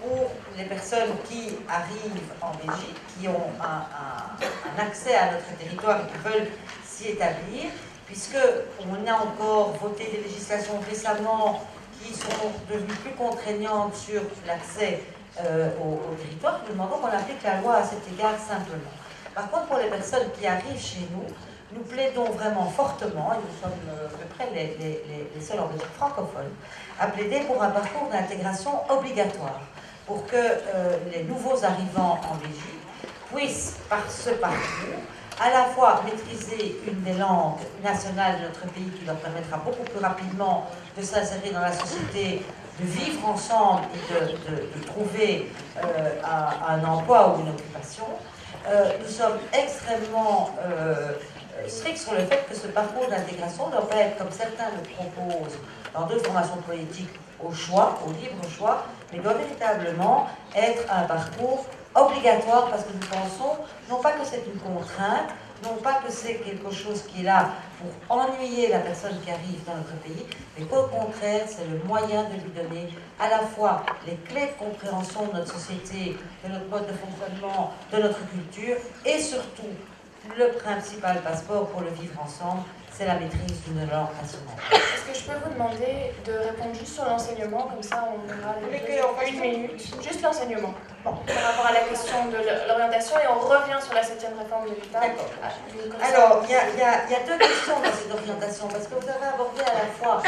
pour les personnes qui arrivent en Belgique, qui ont un accès à notre territoire et qui veulent s'y établir, puisqu'on a encore voté des législations récemment qui sont devenues plus contraignantes sur l'accès au territoire. Nous demandons qu'on applique la loi à cet égard simplement. Par contre, pour les personnes qui arrivent chez nous, nous plaidons vraiment fortement, et nous sommes à peu près les seuls en Belgique francophones, à plaider pour un parcours d'intégration obligatoire, pour que les nouveaux arrivants en Belgique puissent, par ce parcours, à la fois maîtriser une des langues nationales de notre pays qui leur permettra beaucoup plus rapidement de s'insérer dans la société, de vivre ensemble et de trouver un emploi ou une occupation. Nous sommes extrêmement stricts sur le fait que ce parcours d'intégration ne doit pas être, comme certains le proposent dans d'autres formations politiques, au choix, au libre choix, mais doit véritablement être un parcours obligatoire, parce que nous pensons, non pas que c'est une contrainte, non pas que c'est quelque chose qui est là pour ennuyer la personne qui arrive dans notre pays, mais qu'au contraire, c'est le moyen de lui donner à la fois les clés de compréhension de notre société, de notre mode de fonctionnement, de notre culture, et surtout, le principal passeport pour le vivre ensemble, c'est la maîtrise d'une langue nationale. Est-ce que je peux vous demander de répondre juste sur l'enseignement, comme ça on aura 1 minute, juste l'enseignement, par rapport à la question de l'orientation, et on revient sur la 7e réforme de l'État. Alors, il y a 2 questions dans cette orientation, parce que vous avez abordé à la fois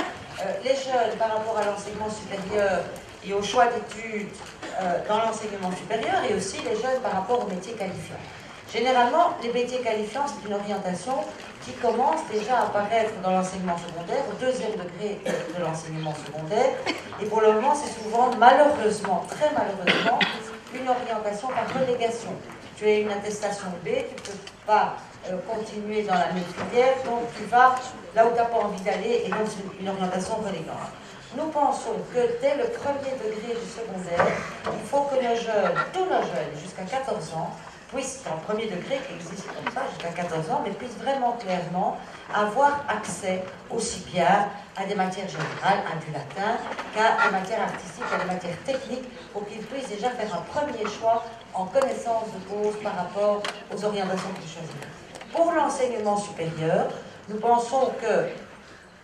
les jeunes par rapport à l'enseignement supérieur et au choix d'études dans l'enseignement supérieur, et aussi les jeunes par rapport aux métiers qualifiants. Généralement, les métiers qualifiants, c'est une orientation qui commence déjà à apparaître dans l'enseignement secondaire, au 2e degré de l'enseignement secondaire. Et pour le moment, c'est souvent, malheureusement, très malheureusement, une orientation par relégation. Tu as une attestation B, tu ne peux pas continuer dans la même filière, donc tu vas là où tu n'as pas envie d'aller, et donc c'est une orientation relégante. Nous pensons que dès le 1er degré du secondaire, il faut que nos jeunes, tous nos jeunes, jusqu'à 14 ans, puissent, en 1er degré, qui existe comme ça jusqu'à 14 ans, mais puissent vraiment clairement avoir accès aussi bien à des matières générales, à du latin, qu'à des matières artistiques, à des matières techniques, pour qu'ils puissent déjà faire un premier choix en connaissance de cause par rapport aux orientations qu'ils choisissent. Pour l'enseignement supérieur, nous pensons que,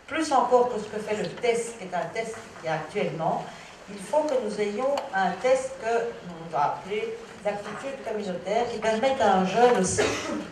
plus encore que ce que fait le test, qui est un test qu'il y a actuellement, il faut que nous ayons un test que l'on va appeler d'aptitude communautaire, qui permettent à un jeune aussi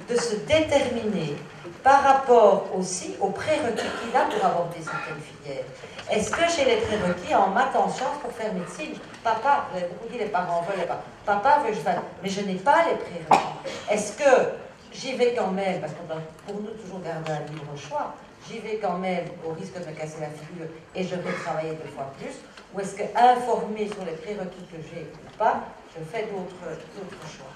de se déterminer par rapport aussi aux prérequis qu'il a pour aborder certaines filières. Est-ce que j'ai les prérequis en maths, en sciences pour faire médecine? Papa, vous avez beaucoup dit les parents veulent, papa veut que je fasse, mais je n'ai pas les prérequis. Est-ce que j'y vais quand même, parce qu'on doit pour nous toujours garder un libre choix, j'y vais quand même au risque de me casser la figure et je vais travailler 2 fois plus, ou est-ce que informé sur les prérequis que j'ai ou pas, je fais d'autres choix.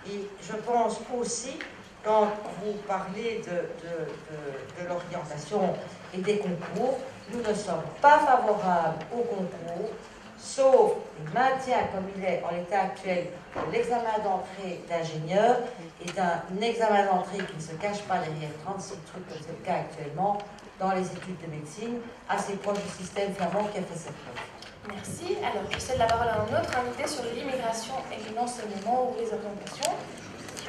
Et je pense aussi, quand vous parlez de l'orientation et des concours, nous ne sommes pas favorables aux concours, sauf le maintien comme il est en l'état actuel de l'examen d'entrée d'ingénieur et d'un examen d'entrée qui ne se cache pas derrière 36 trucs comme c'est le cas actuellement dans les études de médecine, assez proche du système flamand qui a fait cette preuve. Merci. Alors, je cède la parole à un autre invité sur l'immigration et l'enseignement ou les orientations.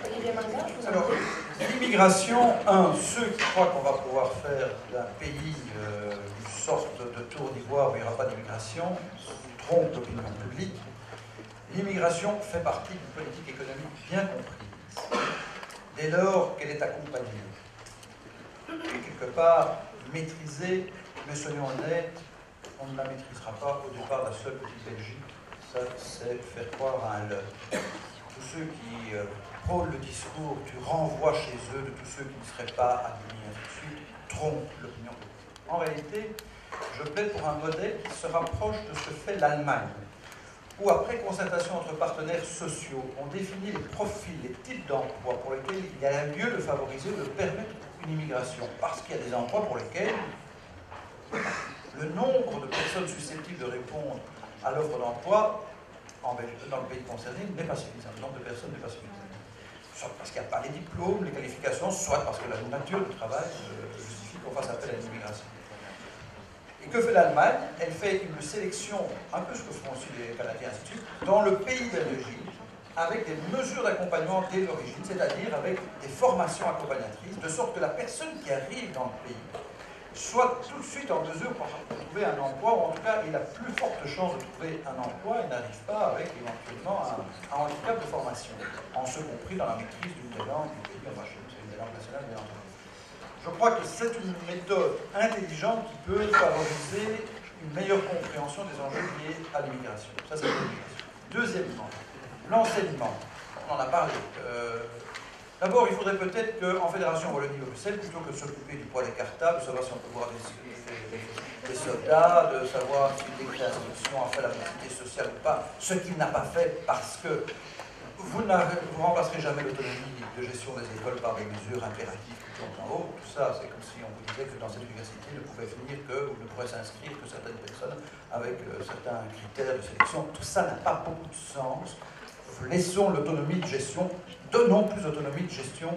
Olivier Martin, je vous en prie. L'immigration, ceux qui croient qu'on va pouvoir faire d'un pays une sorte de tour d'ivoire où il n'y aura pas d'immigration, trompent l'opinion publique. L'immigration fait partie d'une politique économique bien comprise, dès lors qu'elle est accompagnée. Et quelque part, maîtrisée, mais soyons honnêtes, on ne la maîtrisera pas au départ de la seule petite Belgique. Ça, c'est faire croire à un leurre. Tous ceux qui prônent le discours, tu renvoies chez eux de tous ceux qui ne seraient pas admis, ainsi de suite, trompent l'opinion publique. En réalité, je plaide pour un modèle qui se rapproche de ce que fait l'Allemagne, où après concertation entre partenaires sociaux, on définit les profils, les types d'emplois pour lesquels il y a lieu de favoriser ou de permettre une immigration, parce qu'il y a des emplois pour lesquels le nombre de personnes susceptibles de répondre à l'offre d'emploi dans le pays concerné n'est pas suffisant. Le nombre de personnes n'est pas suffisant. Soit parce qu'il n'y a pas les diplômes, les qualifications, soit parce que la nature du travail justifie qu'on fasse appel à l'immigration. Et que fait l'Allemagne? Elle fait une sélection, un peu ce que font aussi les Canadiens, ainsi de suite, dans le pays d'origine, avec des mesures d'accompagnement dès l'origine, c'est-à-dire avec des formations accompagnatrices, de sorte que la personne qui arrive dans le pays soit tout de suite en mesure de trouver un emploi, ou en tout cas, il a plus forte chance de trouver un emploi et n'arrive pas avec éventuellement un handicap de formation, en ce compris dans la maîtrise d'une des langues du pays, enfin, c'est une des langues nationales, bien entendu. Je crois que c'est une méthode intelligente qui peut favoriser une meilleure compréhension des enjeux liés à l'immigration. Ça, c'est l'immigration. Deuxièmement, l'enseignement. On en a parlé. D'abord, il faudrait peut-être qu'en Fédération Wallonie-Bruxelles, plutôt que de s'occuper du poids des cartables, de savoir si on peut voir des soldats, de savoir si l'écrit d'instruction a fait la mixité sociale ou pas, ce qu'il n'a pas fait parce que vous ne remplacerez jamais l'autonomie de gestion des écoles par des mesures impératives qui tombent en haut. Tout ça, c'est comme si on vous disait que dans cette université ne pouvait venir que, ou ne pourrait s'inscrire que certaines personnes avec certains critères de sélection. Tout ça n'a pas beaucoup de sens. Laissons l'autonomie de gestion, donnons plus d'autonomie de gestion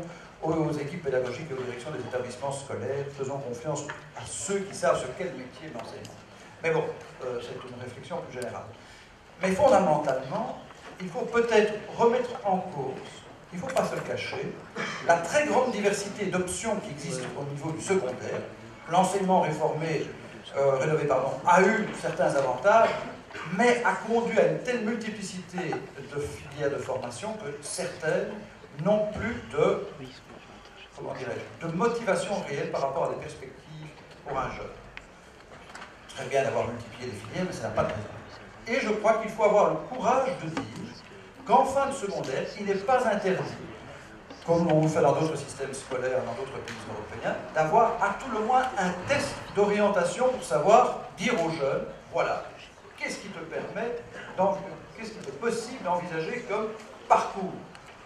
aux équipes pédagogiques et aux directions des établissements scolaires, faisons confiance à ceux qui savent ce qu'est le métier de l'enseignement. Mais bon, c'est une réflexion plus générale. Mais fondamentalement, il faut peut-être remettre en cause, il ne faut pas se le cacher, la très grande diversité d'options qui existent au niveau du secondaire. L'enseignement rénové, a eu certains avantages, mais a conduit à une telle multiplicité de filières de formation que certaines n'ont plus de, de motivation réelle par rapport à des perspectives pour un jeune. Très bien d'avoir multiplié les filières, mais ça n'a pas de raison. Et je crois qu'il faut avoir le courage de dire qu'en fin de secondaire, il n'est pas interdit, comme on le fait dans d'autres systèmes scolaires, dans d'autres pays européens, d'avoir à tout le moins un test d'orientation pour savoir dire aux jeunes, voilà, qu'est-ce qui te permet, qu'est-ce qui est possible d'envisager comme parcours.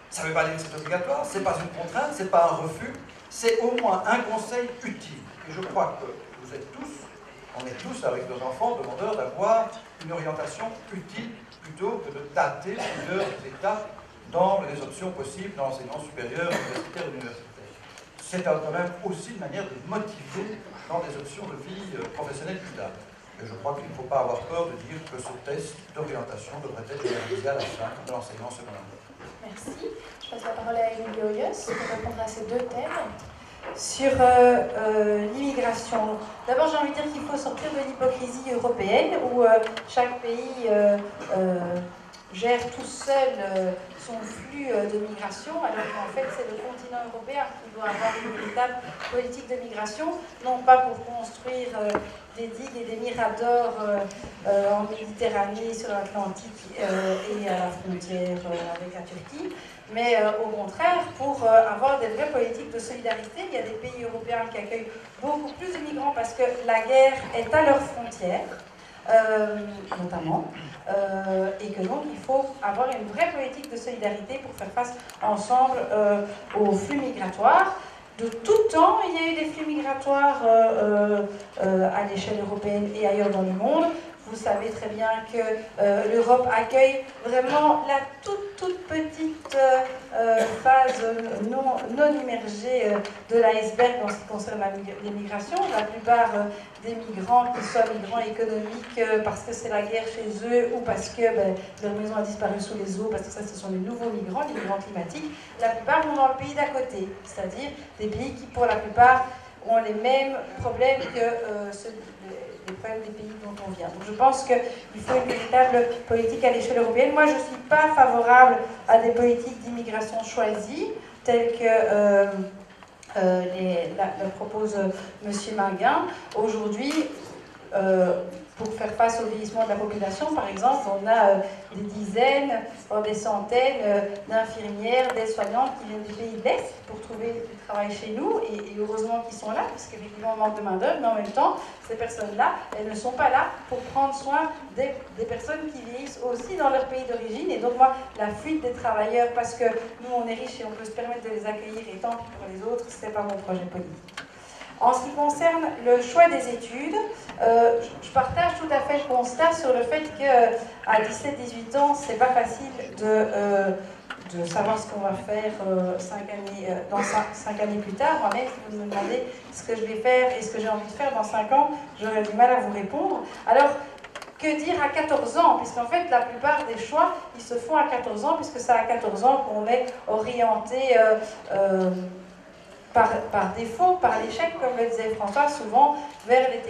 Ça ne veut pas dire que c'est obligatoire, ce n'est pas une contrainte, ce n'est pas un refus, c'est au moins un conseil utile. Et je crois que vous êtes tous, on est tous avec nos enfants demandeurs d'avoir une orientation utile plutôt que de tâter plusieurs étapes dans les options possibles dans l'enseignement supérieur, universitaire, universitaire. C'est quand même aussi une manière de motiver dans des options de vie professionnelle plus tard. Et je crois qu'il ne faut pas avoir peur de dire que ce test d'orientation devrait être réalisé à la fin de l'enseignement secondaire. Merci. Je passe la parole à Émilie Hoyos pour répondre à ces deux thèmes. Sur l'immigration, d'abord j'ai envie de dire qu'il faut sortir de l'hypocrisie européenne où chaque pays gère tout seul son flux de migration, alors qu'en fait c'est le continent européen qui doit avoir une véritable politique de migration, non pas pour construire des digues et des miradors en Méditerranée, sur l'Atlantique et à la frontière avec la Turquie, mais au contraire pour avoir des vraies politiques de solidarité. Il y a des pays européens qui accueillent beaucoup plus de migrants parce que la guerre est à leurs frontières, notamment, et que donc il faut avoir une vraie politique de solidarité pour faire face ensemble aux flux migratoires. De tout temps, il y a eu des flux migratoires à l'échelle européenne et ailleurs dans le monde. Vous savez très bien que l'Europe accueille vraiment la toute petite phase non immergée de l'iceberg en ce qui concerne les migrations. La plupart des migrants, qu'ils soient migrants économiques parce que c'est la guerre chez eux ou parce que leur maison a disparu sous les eaux, parce que ça ce sont les nouveaux migrants, les migrants climatiques, la plupart vont dans le pays d'à côté, c'est-à-dire des pays qui pour la plupart ont les mêmes problèmes que les problèmes des pays dont on vient. Donc je pense qu'il faut une véritable politique à l'échelle européenne. Moi, je ne suis pas favorable à des politiques d'immigration choisies, telles que la propose M. Manguin. Aujourd'hui, pour faire face au vieillissement de la population, par exemple, on a des dizaines, voire des centaines d'infirmières, d'aides-soignantes qui viennent du pays de l'Est pour trouver du travail chez nous, et heureusement qu'ils sont là, parce qu'effectivement on manque de main-d'œuvre, mais en même temps, ces personnes-là, elles ne sont pas là pour prendre soin des personnes qui vieillissent aussi dans leur pays d'origine. Et donc moi, la fuite des travailleurs, parce que nous on est riches et on peut se permettre de les accueillir, et tant pis pour les autres, c'est pas mon projet politique. En ce qui concerne le choix des études, je partage tout à fait le constat sur le fait qu'à 17-18 ans, c'est pas facile de savoir ce qu'on va faire 5 années plus tard. Moi-même, si vous me demandez ce que je vais faire et ce que j'ai envie de faire dans 5 ans, j'aurais du mal à vous répondre. Alors, que dire à 14 ans? Puisqu'en fait, la plupart des choix, ils se font à 14 ans, puisque c'est à 14 ans qu'on est orienté par défaut, par l'échec, comme le disait François, souvent vers les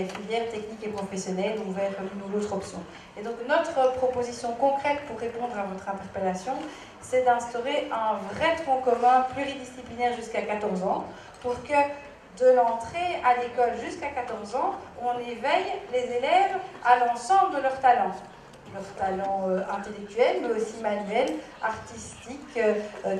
filières techniques et professionnelles ou vers l'une ou l'autre option. Et donc notre proposition concrète pour répondre à votre interpellation, c'est d'instaurer un vrai tronc commun pluridisciplinaire jusqu'à 14 ans pour que de l'entrée à l'école jusqu'à 14 ans, on éveille les élèves à l'ensemble de leurs talents intellectuels, mais aussi manuels, artistiques,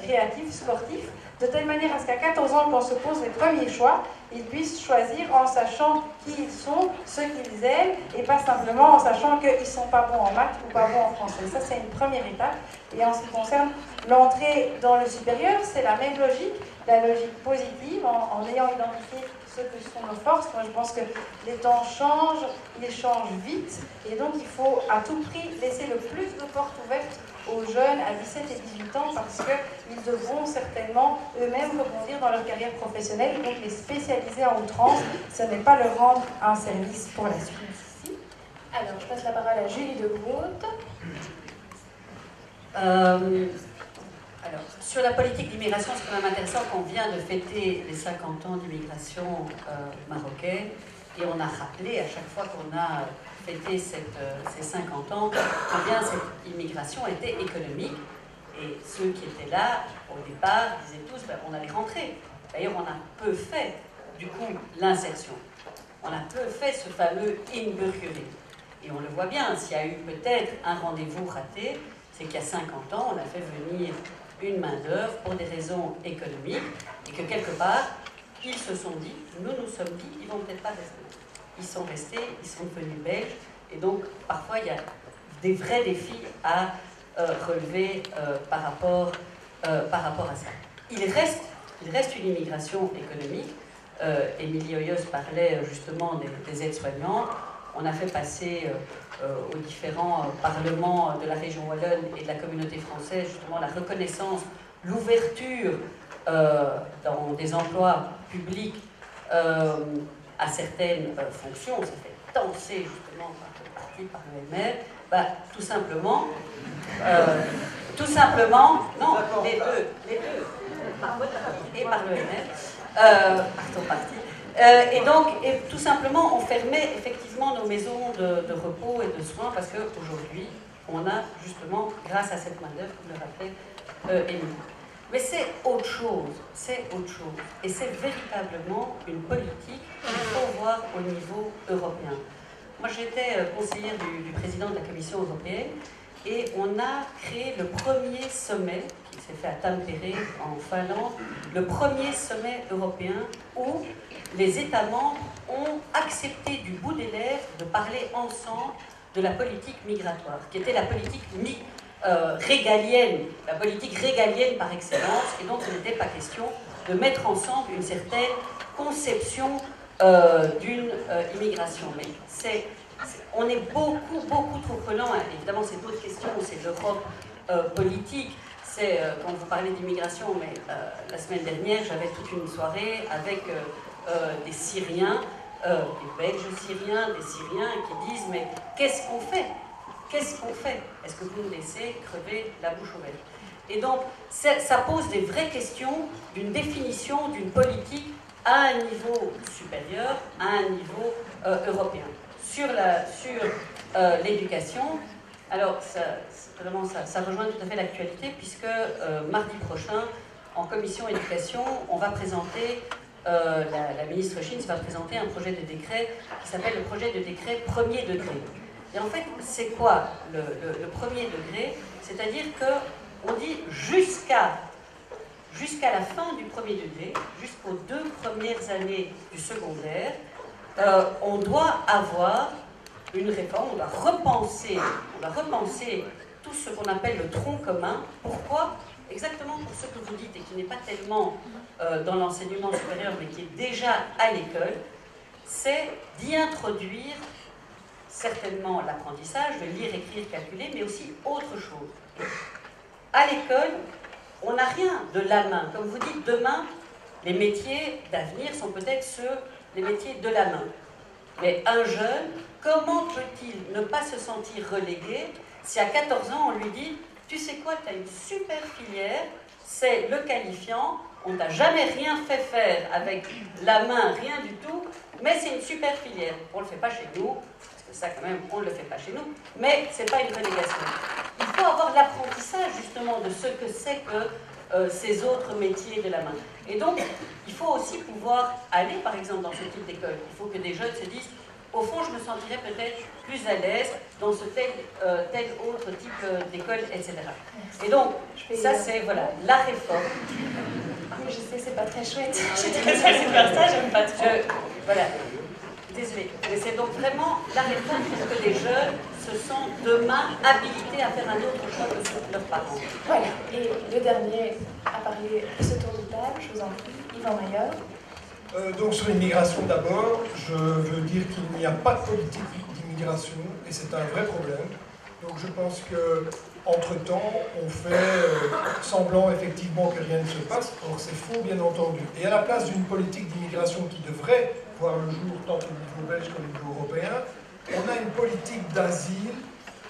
créatifs, sportifs, de telle manière à ce qu'à 14 ans, quand on se pose les premiers choix, ils puissent choisir en sachant qui ils sont, ce qu'ils aiment, et pas simplement en sachant qu'ils ne sont pas bons en maths ou pas bons en français. Ça, c'est une première étape. Et en ce qui concerne l'entrée dans le supérieur, c'est la même logique, la logique positive, en ayant identifié ce que sont nos forces. Moi, je pense que les temps changent, ils changent vite, et donc il faut à tout prix laisser le plus de portes ouvertes aux jeunes à 17 et 18 ans, parce qu'ils devront certainement eux-mêmes rebondir dans leur carrière professionnelle. Donc les spécialiser en outrance, ce n'est pas leur rendre un service pour la suite. Alors, je passe la parole à Julie de Groot. Alors, sur la politique d'immigration, c'est quand même intéressant qu'on vient de fêter les 50 ans d'immigration marocaine, et on a rappelé à chaque fois qu'on a fêté ces 50 ans combien cette immigration était économique. Et ceux qui étaient là, au départ, disaient tous on allait rentrer. D'ailleurs, on a peu fait, du coup, l'insertion. On a peu fait ce fameux Inburgering. Et on le voit bien, s'il y a eu peut-être un rendez-vous raté, c'est qu'il y a 50 ans, on a fait venir une main-d'œuvre pour des raisons économiques, et que quelque part, ils se sont dit, nous sommes dit, ils ne vont peut-être pas rester. Ils sont restés, ils sont devenus belges, et donc parfois il y a des vrais défis à relever par rapport à ça. Il reste une immigration économique. Émilie Hoyos parlait justement des aides-soignants. On a fait passer aux différents parlements de la région wallonne et de la communauté française justement la reconnaissance, l'ouverture dans des emplois publics à certaines fonctions. Ça fait danser justement par l'OMR. Tout simplement, non, les deux, et par l'OMR, et donc, tout simplement, on fermait effectivement nos maisons de repos et de soins parce qu'aujourd'hui, on a justement, grâce à cette main-d'œuvre, comme le rappelait Émilie. Mais c'est autre chose, et c'est véritablement une politique qu'il faut voir au niveau européen. Moi, j'étais conseillère du président de la Commission européenne, et on a créé le premier sommet, qui s'est fait à Tampere, en Finlande, le premier sommet européen où les États membres ont accepté du bout des lèvres de parler ensemble de la politique migratoire, qui était la politique régalienne, la politique régalienne par excellence, et donc il n'était pas question de mettre ensemble une certaine conception d'une immigration. Mais c'est on est beaucoup, beaucoup trop prenant. Évidemment, c'est d'autres questions, c'est l'Europe politique. C'est, quand vous parlez d'immigration, mais la semaine dernière, j'avais toute une soirée avec des Syriens, des Belges syriens, des Syriens qui disent « mais qu'est-ce qu'on fait ? Qu'est-ce qu'on fait ? Est-ce que vous nous laissez crever la bouche ouverte ?» Et donc, ça pose des vraies questions d'une définition d'une politique à un niveau supérieur, à un niveau européen. Sur l'éducation, alors ça rejoint tout à fait l'actualité, puisque mardi prochain, en commission éducation, on va présenter, la ministre Schins va présenter un projet de décret qui s'appelle le projet de décret premier degré. Et en fait, c'est quoi le premier degré? C'est-à-dire qu'on dit jusqu'à la fin du premier degré, jusqu'aux 2 premières années du secondaire, on doit avoir une réforme, on doit repenser tout ce qu'on appelle le tronc commun. Pourquoi? Exactement pour ce que vous dites, et qui n'est pas tellement dans l'enseignement supérieur, mais qui est déjà à l'école, c'est d'y introduire certainement l'apprentissage, de lire, écrire, calculer, mais aussi autre chose. À l'école, on n'a rien de la main. Comme vous dites, demain, les métiers d'avenir sont peut-être les métiers de la main. Mais un jeune, comment peut-il ne pas se sentir relégué si à 14 ans, on lui dit « Tu sais quoi, tu as une super filière, c'est le qualifiant, on t'a jamais rien fait faire avec la main, rien du tout, mais c'est une super filière. » On ne le fait pas chez nous, parce que ça quand même, on ne le fait pas chez nous, mais ce n'est pas une relégation. Il faut avoir l'apprentissage justement de ce que c'est que ces autres métiers de la main. Et donc, il faut aussi pouvoir aller, par exemple, dans ce type d'école. Il faut que des jeunes se disent, au fond, je me sentirais peut-être plus à l'aise dans ce tel autre type d'école, etc. Et donc, ça c'est, voilà, la réforme. Mais je sais, c'est pas très chouette. J'étais très à faire ça, j'aime pas trop. Voilà. Désolée. Mais c'est donc vraiment la réforme pour que les jeunes se sentent demain habilités à faire un autre choix que leurs parents. Voilà. Et le dernier à parler de ce tour de table, je vous en prie, Yvan Maillard. Donc sur l'immigration d'abord, je veux dire qu'il n'y a pas de politique d'immigration et c'est un vrai problème. Donc je pense qu'entre-temps, on fait semblant effectivement que rien ne se passe, or c'est faux bien entendu. Et à la place d'une politique d'immigration qui devrait voir le jour tant au niveau belge qu'au niveau européen, on a une politique d'asile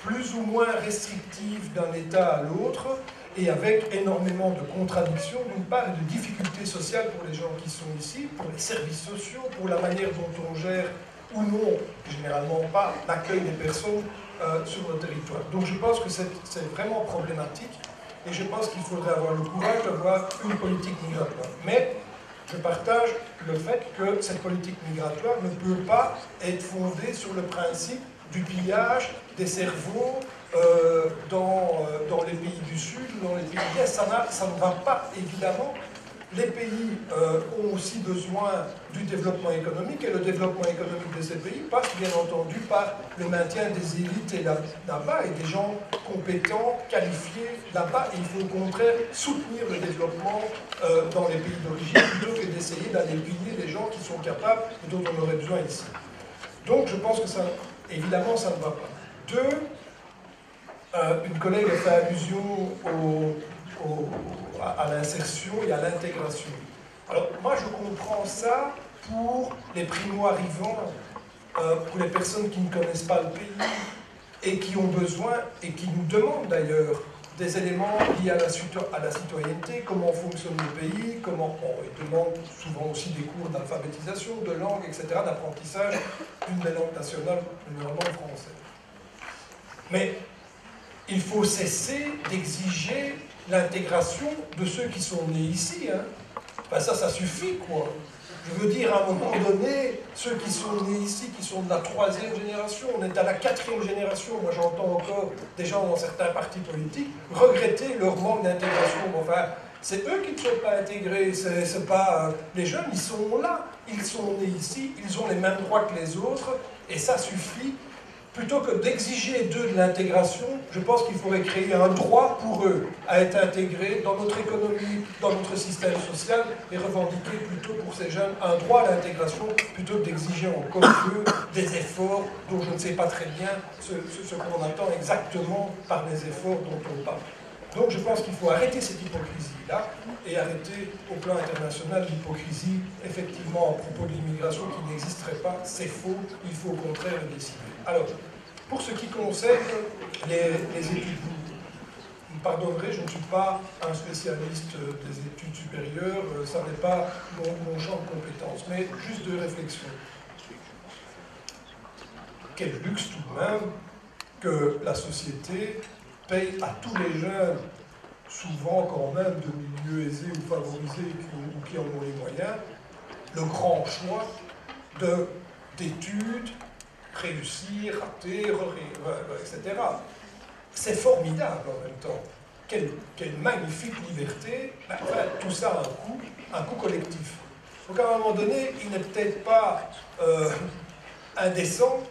plus ou moins restrictive d'un État à l'autre, et avec énormément de contradictions, d'une part, et de difficultés sociales pour les gens qui sont ici, pour les services sociaux, pour la manière dont on gère ou non, généralement pas, l'accueil des personnes sur le territoire. Donc je pense que c'est vraiment problématique, et je pense qu'il faudrait avoir le courage d'avoir une politique migratoire. Mais je partage le fait que cette politique migratoire ne peut pas être fondée sur le principe du pillage des cerveaux dans les pays du Sud ou dans les pays de l'Est. Ça ne va pas, évidemment. Les pays ont aussi besoin du développement économique, et le développement économique de ces pays passe bien entendu par le maintien des élites et là-bas, et des gens compétents, qualifiés là-bas. Et il faut au contraire soutenir le développement dans les pays d'origine, plutôt que d'essayer d'aller piller les gens qui sont capables et dont on aurait besoin ici. Donc je pense que ça, évidemment, ça ne va pas. Deux, une collègue a fait allusion à l'insertion et à l'intégration. Alors moi je comprends ça pour les primo-arrivants, pour les personnes qui ne connaissent pas le pays et qui ont besoin, et qui nous demandent d'ailleurs, des éléments liés à la citoyenneté, comment fonctionne le pays, ils demandent souvent aussi des cours d'alphabétisation, de langue, etc., d'apprentissage d'une des langues nationales, de la langue française. Mais il faut cesser d'exiger l'intégration de ceux qui sont nés ici. Hein. Ben ça suffit, quoi. Je veux dire, à un moment donné, ceux qui sont nés ici, qui sont de la 3e génération, on est à la 4e génération. Moi, j'entends encore des gens dans certains partis politiques regretter leur manque d'intégration. Enfin, c'est eux qui ne sont pas intégrés. C'est pas les jeunes, ils sont là, ils sont nés ici, ils ont les mêmes droits que les autres, et ça suffit. plutôt que d'exiger d'eux de l'intégration, je pense qu'il faudrait créer un droit pour eux à être intégrés dans notre économie, dans notre système social, et revendiquer plutôt pour ces jeunes un droit à l'intégration, plutôt que d'exiger encore d'eux des efforts dont je ne sais pas très bien ce qu'on attend exactement par les efforts dont on parle. Donc je pense qu'il faut arrêter cette hypocrisie-là et arrêter au plan international l'hypocrisie, effectivement, à propos de l'immigration qui n'existerait pas. C'est faux, il faut au contraire le décider. Alors, pour ce qui concerne les études, vous me pardonnerez, je ne suis pas un spécialiste des études supérieures, ça n'est pas mon champ de compétences, mais juste de réflexion. Quel luxe tout de même que la société paye à tous les jeunes, souvent quand même de milieux aisés ou favorisés ou qui en ont les moyens, le grand choix d'études, réussir, rater, etc. C'est formidable en même temps. Quelle magnifique liberté. Enfin, tout ça a un coût collectif. Donc à un moment donné, il n'est peut-être pas indécent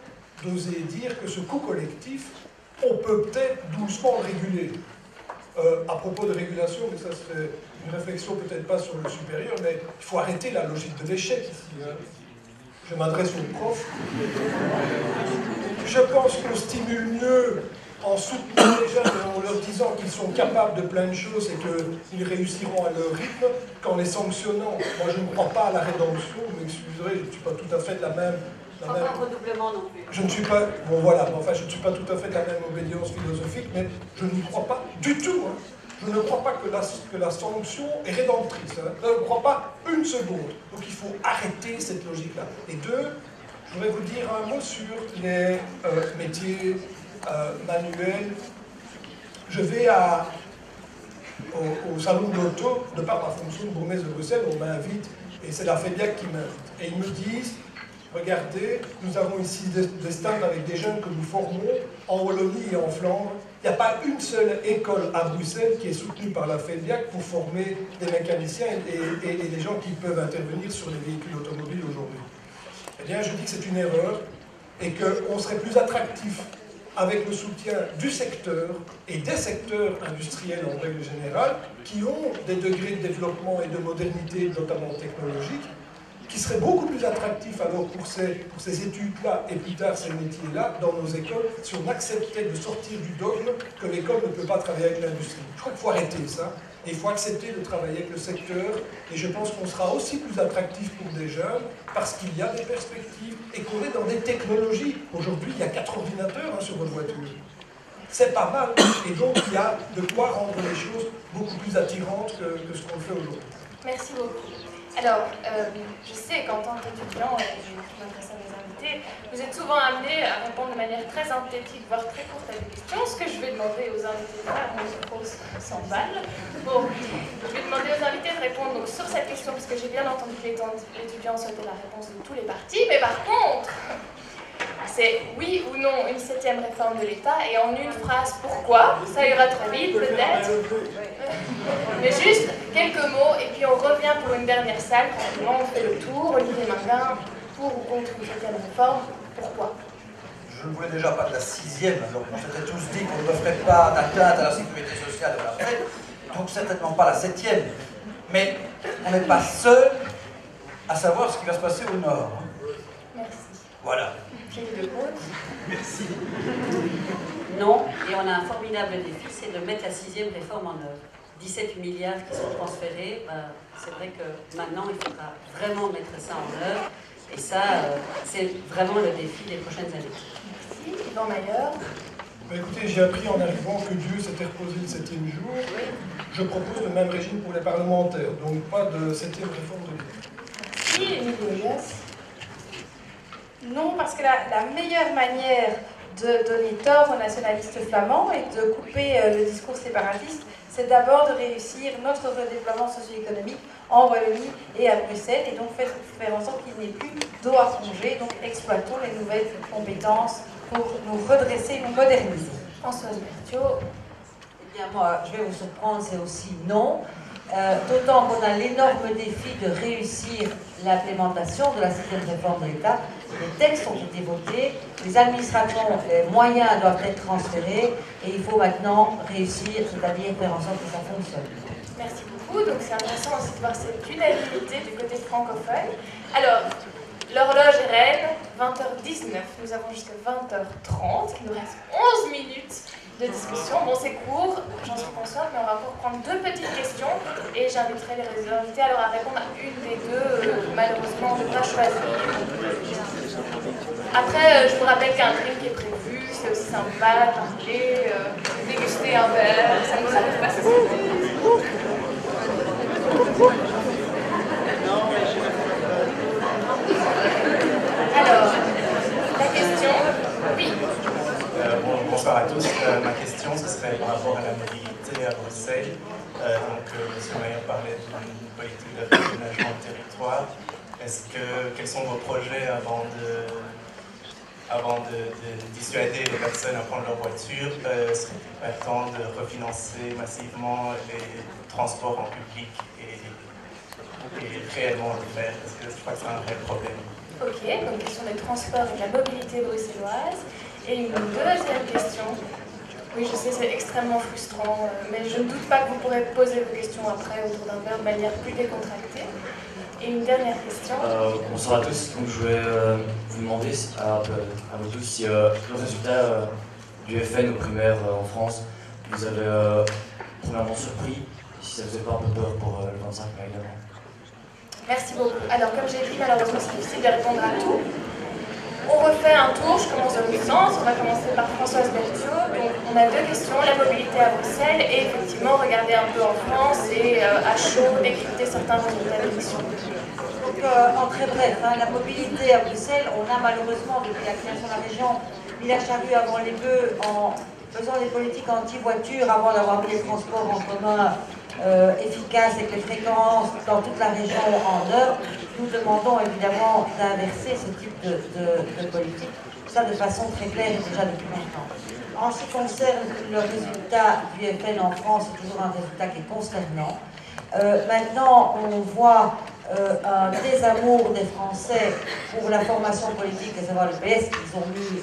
d'oser dire que ce coût collectif, on peut peut-être doucement le réguler. À propos de régulation, mais ça serait une réflexion peut-être pas sur le supérieur, mais il faut arrêter la logique de l'échec ici. Hein. Je m'adresse aux profs. Je pense qu'on stimule mieux en soutenant les jeunes et en leur disant qu'ils sont capables de plein de choses et qu'ils réussiront à leur rythme qu'en les sanctionnant. Moi, je ne crois pas à la rédemption, vous m'excuserez, je ne suis pas tout à fait de la même... Pas un redoublement non plus. Je ne suis pas... Bon voilà, enfin je ne suis pas tout à fait de la même obédience philosophique, mais je n'y crois pas du tout. Hein. Je ne crois pas que la sanction est rédemptrice. Hein. Je ne crois pas une seconde. Donc il faut arrêter cette logique-là. Et deux, je voudrais vous dire un mot sur les métiers manuels. Je vais au salon de l'auto, de par ma fonction de bourgmestre de Bruxelles, on m'invite, et c'est la FEDIAC qui m'invite. Et ils me disent, regardez, nous avons ici des stands avec des jeunes que nous formons en Wallonie et en Flandre. Il n'y a pas une seule école à Bruxelles qui est soutenue par la FEDIAC pour former des mécaniciens et des gens qui peuvent intervenir sur les véhicules automobiles aujourd'hui. Eh bien, je dis que c'est une erreur et qu'on serait plus attractif avec le soutien du secteur et des secteurs industriels en règle générale qui ont des degrés de développement et de modernité, notamment technologique, qui serait beaucoup plus attractif alors pour ces études-là et plus tard ces métiers-là dans nos écoles si on acceptait de sortir du dogme que l'école ne peut pas travailler avec l'industrie. Je crois qu'il faut arrêter ça et il faut accepter de travailler avec le secteur et je pense qu'on sera aussi plus attractif pour des jeunes parce qu'il y a des perspectives et qu'on est dans des technologies. Aujourd'hui, il y a 4 ordinateurs sur votre voiture. C'est pas mal et donc il y a de quoi rendre les choses beaucoup plus attirantes que ce qu'on fait aujourd'hui. Merci beaucoup. Alors, je sais qu'en tant qu'étudiant, et je m'adresse à mes invités, vous êtes souvent amenés à répondre de manière très synthétique, voire très courte à des questions. Ce que je vais demander aux invités de faire, mon micro s'emballe. Bon, je vais demander aux invités de répondre donc, sur cette question, parce que j'ai bien entendu que les étudiants souhaitaient la réponse de tous les partis, mais par contre, c'est oui ou non une 7e réforme de l'État, et en une phrase, pourquoi? Ça ira très vite, peut-être. Mais juste quelques mots, et puis on revient pour une dernière salle. On fait le tour. Olivier Mangin, pour ou contre une 7e réforme, pourquoi? Je ne voulais déjà pas de la 6e, alors on s'était tous dit qu'on ne ferait pas d'atteinte à la sécurité sociale de la fête, donc certainement pas la 7e. Mais on n'est pas seul à savoir ce qui va se passer au Nord. Merci. Voilà. Merci. Non, et on a un formidable défi, c'est de mettre la 6e réforme en œuvre. 17 milliards qui sont transférés, c'est vrai que maintenant il faudra vraiment mettre ça en œuvre, et ça, c'est vraiment le défi des prochaines années. Merci. Yvan Mayer. Écoutez, j'ai appris en arrivant que Dieu s'était reposé le 7e jour. Je propose le même régime pour les parlementaires, donc pas de 7e réforme de l'État. Merci. Émilie Oyass. Non, parce que la meilleure manière de donner tort aux nationalistes flamands et de couper le discours séparatiste, c'est d'abord de réussir notre redéploiement socio-économique en Wallonie et à Bruxelles, et donc faire en sorte qu'il n'y ait plus d'eau à ronger, donc exploitons les nouvelles compétences pour nous redresser, nous moderniser. Françoise Berthiaud. Eh bien moi, je vais vous surprendre, c'est aussi non. d'autant qu'on a l'énorme défi de réussir l'implémentation de la 6e réforme de l'État. Les textes ont été votés, les administrations, les moyens doivent être transférés, et il faut maintenant réussir, c'est-à-dire faire en sorte que ça fonctionne. Merci beaucoup. Donc c'est intéressant aussi de voir cette unanimité du côté francophone. Alors, l'horloge est reine, 20h19, nous avons jusqu'à 20h30, il nous reste 11 minutes de discussion. Bon, c'est court, j'en suis consciente, mais on va encore prendre 2 petites questions et j'inviterai les invités alors à répondre à une des 2, malheureusement, on devra choisir. Après, je vous rappelle qu'il y a un drink qui est prévu, c'est aussi sympa, parler, déguster un verre, ça nous arrive pas, c'est ça. Alors, la question, oui. Bonsoir à tous. Ma question, ce serait par rapport à la mobilité à Bruxelles. M. Mayer parlait d'une politique d'aménagement de territoire. Quels sont vos projets avant de dissuader les personnes à prendre leur voiture? Serait-il pas temps de refinancer massivement les transports en public et réellement le faire? Parce que je crois que c'est un vrai problème. Ok, donc question des transports et de la mobilité bruxelloise. Et une deuxième question. Oui, je sais, c'est extrêmement frustrant, mais je ne doute pas que vous pourrez poser vos questions après autour d'un verre de manière plus décontractée. Et une dernière question. Bonsoir à tous. Donc, je voulais vous demander à vous tous si le résultat du FN aux primaires en France vous avez premièrement surpris, si ça ne faisait pas un peu peur pour le 25 mai également. Merci beaucoup. Alors, comme j'ai dit, malheureusement, c'est difficile de répondre à tout. On refait un tour, je commence dans le sens, on va commencer par Françoise Berthiaud. Donc, on a 2 questions, la mobilité à Bruxelles et effectivement regarder un peu en France et à chaud décrypter certains résultats d'élection. Donc, en très bref, la mobilité à Bruxelles, on a malheureusement, depuis la création de la région, mis la charrue avant les bœufs en faisant des politiques anti-voiture avant d'avoir mis les transports en commun efficaces avec les fréquences dans toute la région en heure. Nous demandons évidemment d'inverser ce type de politique, ça de façon très claire et déjà depuis longtemps. En ce qui concerne le résultat du FN en France, c'est toujours un résultat qui est consternant. Maintenant, on voit un désamour des Français pour la formation politique, à savoir le PS, qu'ils ont mis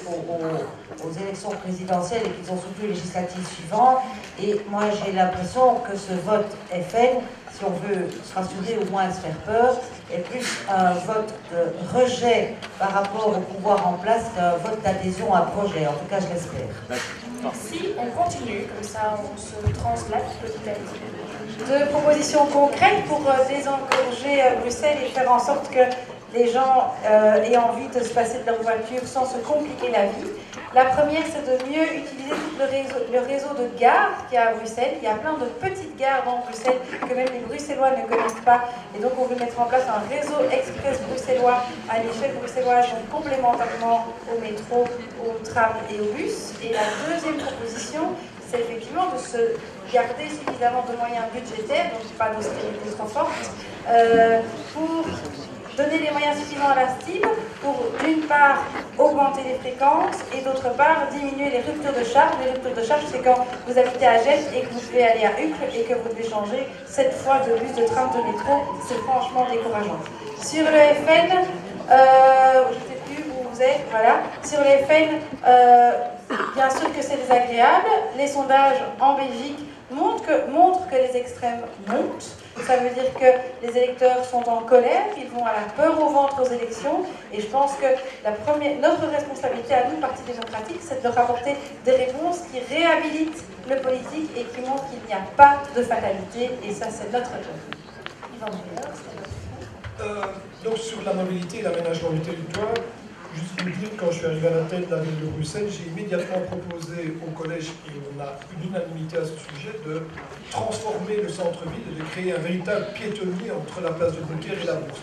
aux élections présidentielles et qu'ils ont soutenu les législatives suivantes. Et moi, j'ai l'impression que ce vote FN, si on veut se rassurer ou moins se faire peur, est plus un vote de rejet par rapport au pouvoir en place qu'un vote d'adhésion à un projet. En tout cas, je l'espère. Merci. On continue, comme ça on se translate petit à petit. 2 propositions concrètes pour désengorger Bruxelles et faire en sorte que les gens aient envie de se passer de leur voiture sans se compliquer la vie. La première, c'est de mieux utiliser tout le réseau de gares qu'il y a à Bruxelles. Il y a plein de petites gares dans Bruxelles que même les Bruxellois ne connaissent pas. Et donc, on veut mettre en place un réseau express bruxellois à l'échelle bruxelloise, donc complémentairement au métro, au tram et au bus. Et la deuxième proposition, c'est effectivement de se garder suffisamment de moyens budgétaires, donc pas d'austérité trop forte, pour donner les moyens suffisants à la STIB pour, d'une part, augmenter les fréquences et d'autre part, diminuer les ruptures de charge. Les ruptures de charge, c'est quand vous habitez à Gênes et que vous devez aller à Uccle et que vous devez changer 7 fois de bus, de tram, de métro. C'est franchement décourageant. Sur le FN, je ne sais plus où vous êtes, voilà. Sur le FN, bien sûr que c'est désagréable. Les sondages en Belgique montrent que les extrêmes montent. Ça veut dire que les électeurs sont en colère, ils vont à la peur au ventre aux élections. Et je pense que notre responsabilité à nous, Parti démocratique, c'est de leur apporter des réponses qui réhabilitent le politique et qui montrent qu'il n'y a pas de fatalité. Et ça, c'est notre job. Donc sur la mobilité et l'aménagement du territoire, juste vous dire, quand je suis arrivé à la tête de la ville de Bruxelles, j'ai immédiatement proposé au collège, et on a une unanimité à ce sujet, de transformer le centre-ville et de créer un véritable piétonnier entre la place de Bruckner et la Bourse.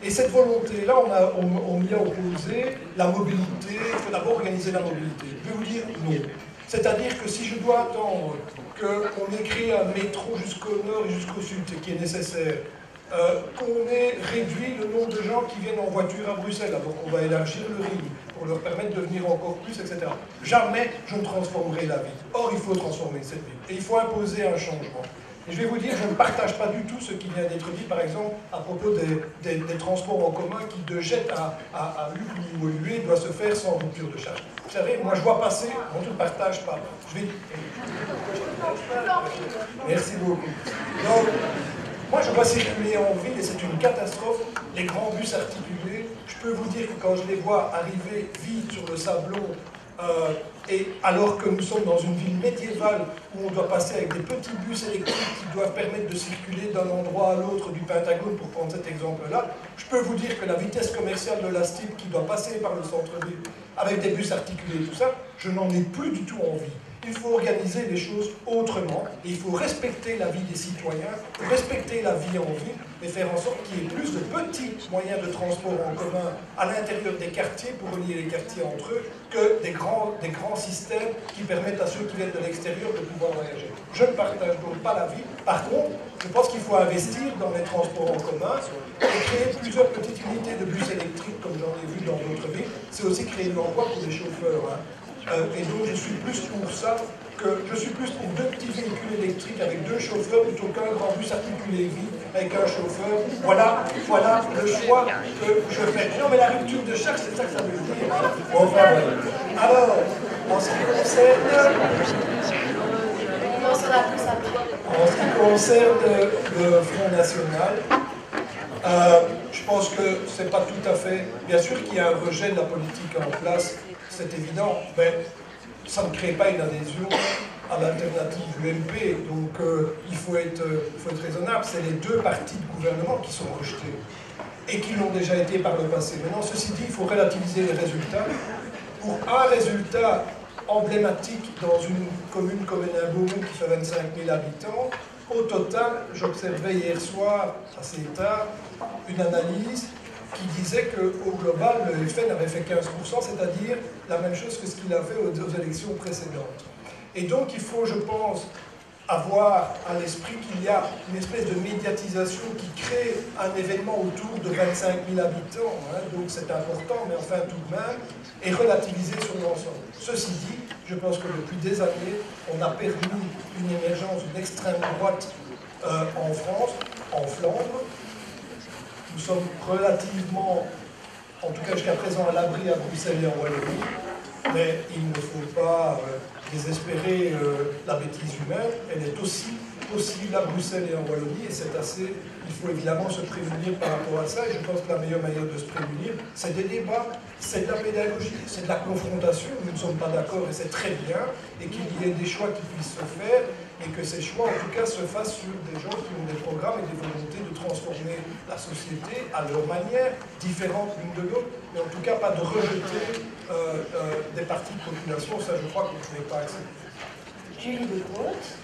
Et cette volonté-là, on y a opposé la mobilité, il faut d'abord organiser la mobilité. Je vais vous dire non. C'est-à-dire que si je dois attendre qu'on ait créé un métro jusqu'au nord et jusqu'au sud, ce qui est nécessaire, qu'on ait réduit le nombre de gens qui viennent en voiture à Bruxelles, alors qu'on va élargir le ring pour leur permettre de venir encore plus, etc. Jamais je ne transformerai la ville. Or, il faut transformer cette ville. Et il faut imposer un changement. Et je vais vous dire, je ne partage pas du tout ce qui vient d'être dit, par exemple, à propos des transports en commun qui, de Jette à Limoilou, doit se faire sans rupture de charge. Vous savez, moi je vois passer, on ne partage pas. Je vais... Merci beaucoup. Donc, moi je vois circuler en ville et c'est une catastrophe, les grands bus articulés. Je peux vous dire que quand je les vois arriver vides sur le Sablon, et alors que nous sommes dans une ville médiévale où on doit passer avec des petits bus électriques qui doivent permettre de circuler d'un endroit à l'autre du Pentagone, pour prendre cet exemple-là, je peux vous dire que la vitesse commerciale de la STIB qui doit passer par le centre-ville avec des bus articulés et tout ça, je n'en ai plus du tout envie. Il faut organiser les choses autrement, et il faut respecter la vie des citoyens, respecter la vie en ville, et faire en sorte qu'il y ait plus de petits moyens de transport en commun à l'intérieur des quartiers pour relier les quartiers entre eux, que des grands systèmes qui permettent à ceux qui viennent de l'extérieur de pouvoir voyager. Je ne partage donc pas la vie. Par contre, je pense qu'il faut investir dans les transports en commun et créer plusieurs petites unités de bus électriques, comme j'en ai vu dans d'autres villes. C'est aussi créer de l'emploi pour les chauffeurs. Et donc je suis plus pour ça, je suis plus pour 2 petits véhicules électriques avec 2 chauffeurs plutôt qu'un grand bus articulé vide avec un chauffeur. Voilà le choix que je fais. Non mais la rupture de charge, c'est ça que ça veut dire. Enfin, alors, en ce qui concerne le Front National, je pense que c'est pas tout à fait... Bien sûr qu'il y a un rejet de la politique en place, c'est évident, mais ça ne crée pas une adhésion à l'alternative UMP. Donc il faut être raisonnable. C'est les 2 partis de gouvernement qui sont rejetés et qui l'ont déjà été par le passé. Maintenant, ceci dit, il faut relativiser les résultats. Pour un résultat emblématique dans une commune comme Hénin-Beaumont qui fait 25 000 habitants, au total, j'observais hier soir, assez tard, une analyse qui disait qu'au global, le FN avait fait 15%, c'est-à-dire la même chose que ce qu'il a fait aux élections précédentes. Et donc, il faut, je pense, avoir à l'esprit qu'il y a une espèce de médiatisation qui crée un événement autour de 25 000 habitants, donc c'est important, mais enfin tout de même, et relativiser sur l'ensemble. Ceci dit, je pense que depuis des années, on a permis une émergence d'une extrême droite en France, en Flandre. Nous sommes relativement, en tout cas jusqu'à présent, à l'abri à Bruxelles et en Wallonie, mais il ne faut pas désespérer la bêtise humaine. Elle est aussi possible à Bruxelles et en Wallonie, et c'est assez... Il faut évidemment se prémunir par rapport à ça, et je pense que la meilleure manière de se prémunir, c'est des débats, c'est de la pédagogie, c'est de la confrontation. Nous ne sommes pas d'accord, et c'est très bien, et qu'il y ait des choix qui puissent se faire, et que ces choix, en tout cas, se fassent sur des gens qui ont des programmes et des volontés de transformer la société à leur manière, différente l'une de l'autre, mais en tout cas pas de rejeter des parties de population. Ça, je crois qu'on ne pouvait pas accepter. Julie Degroot.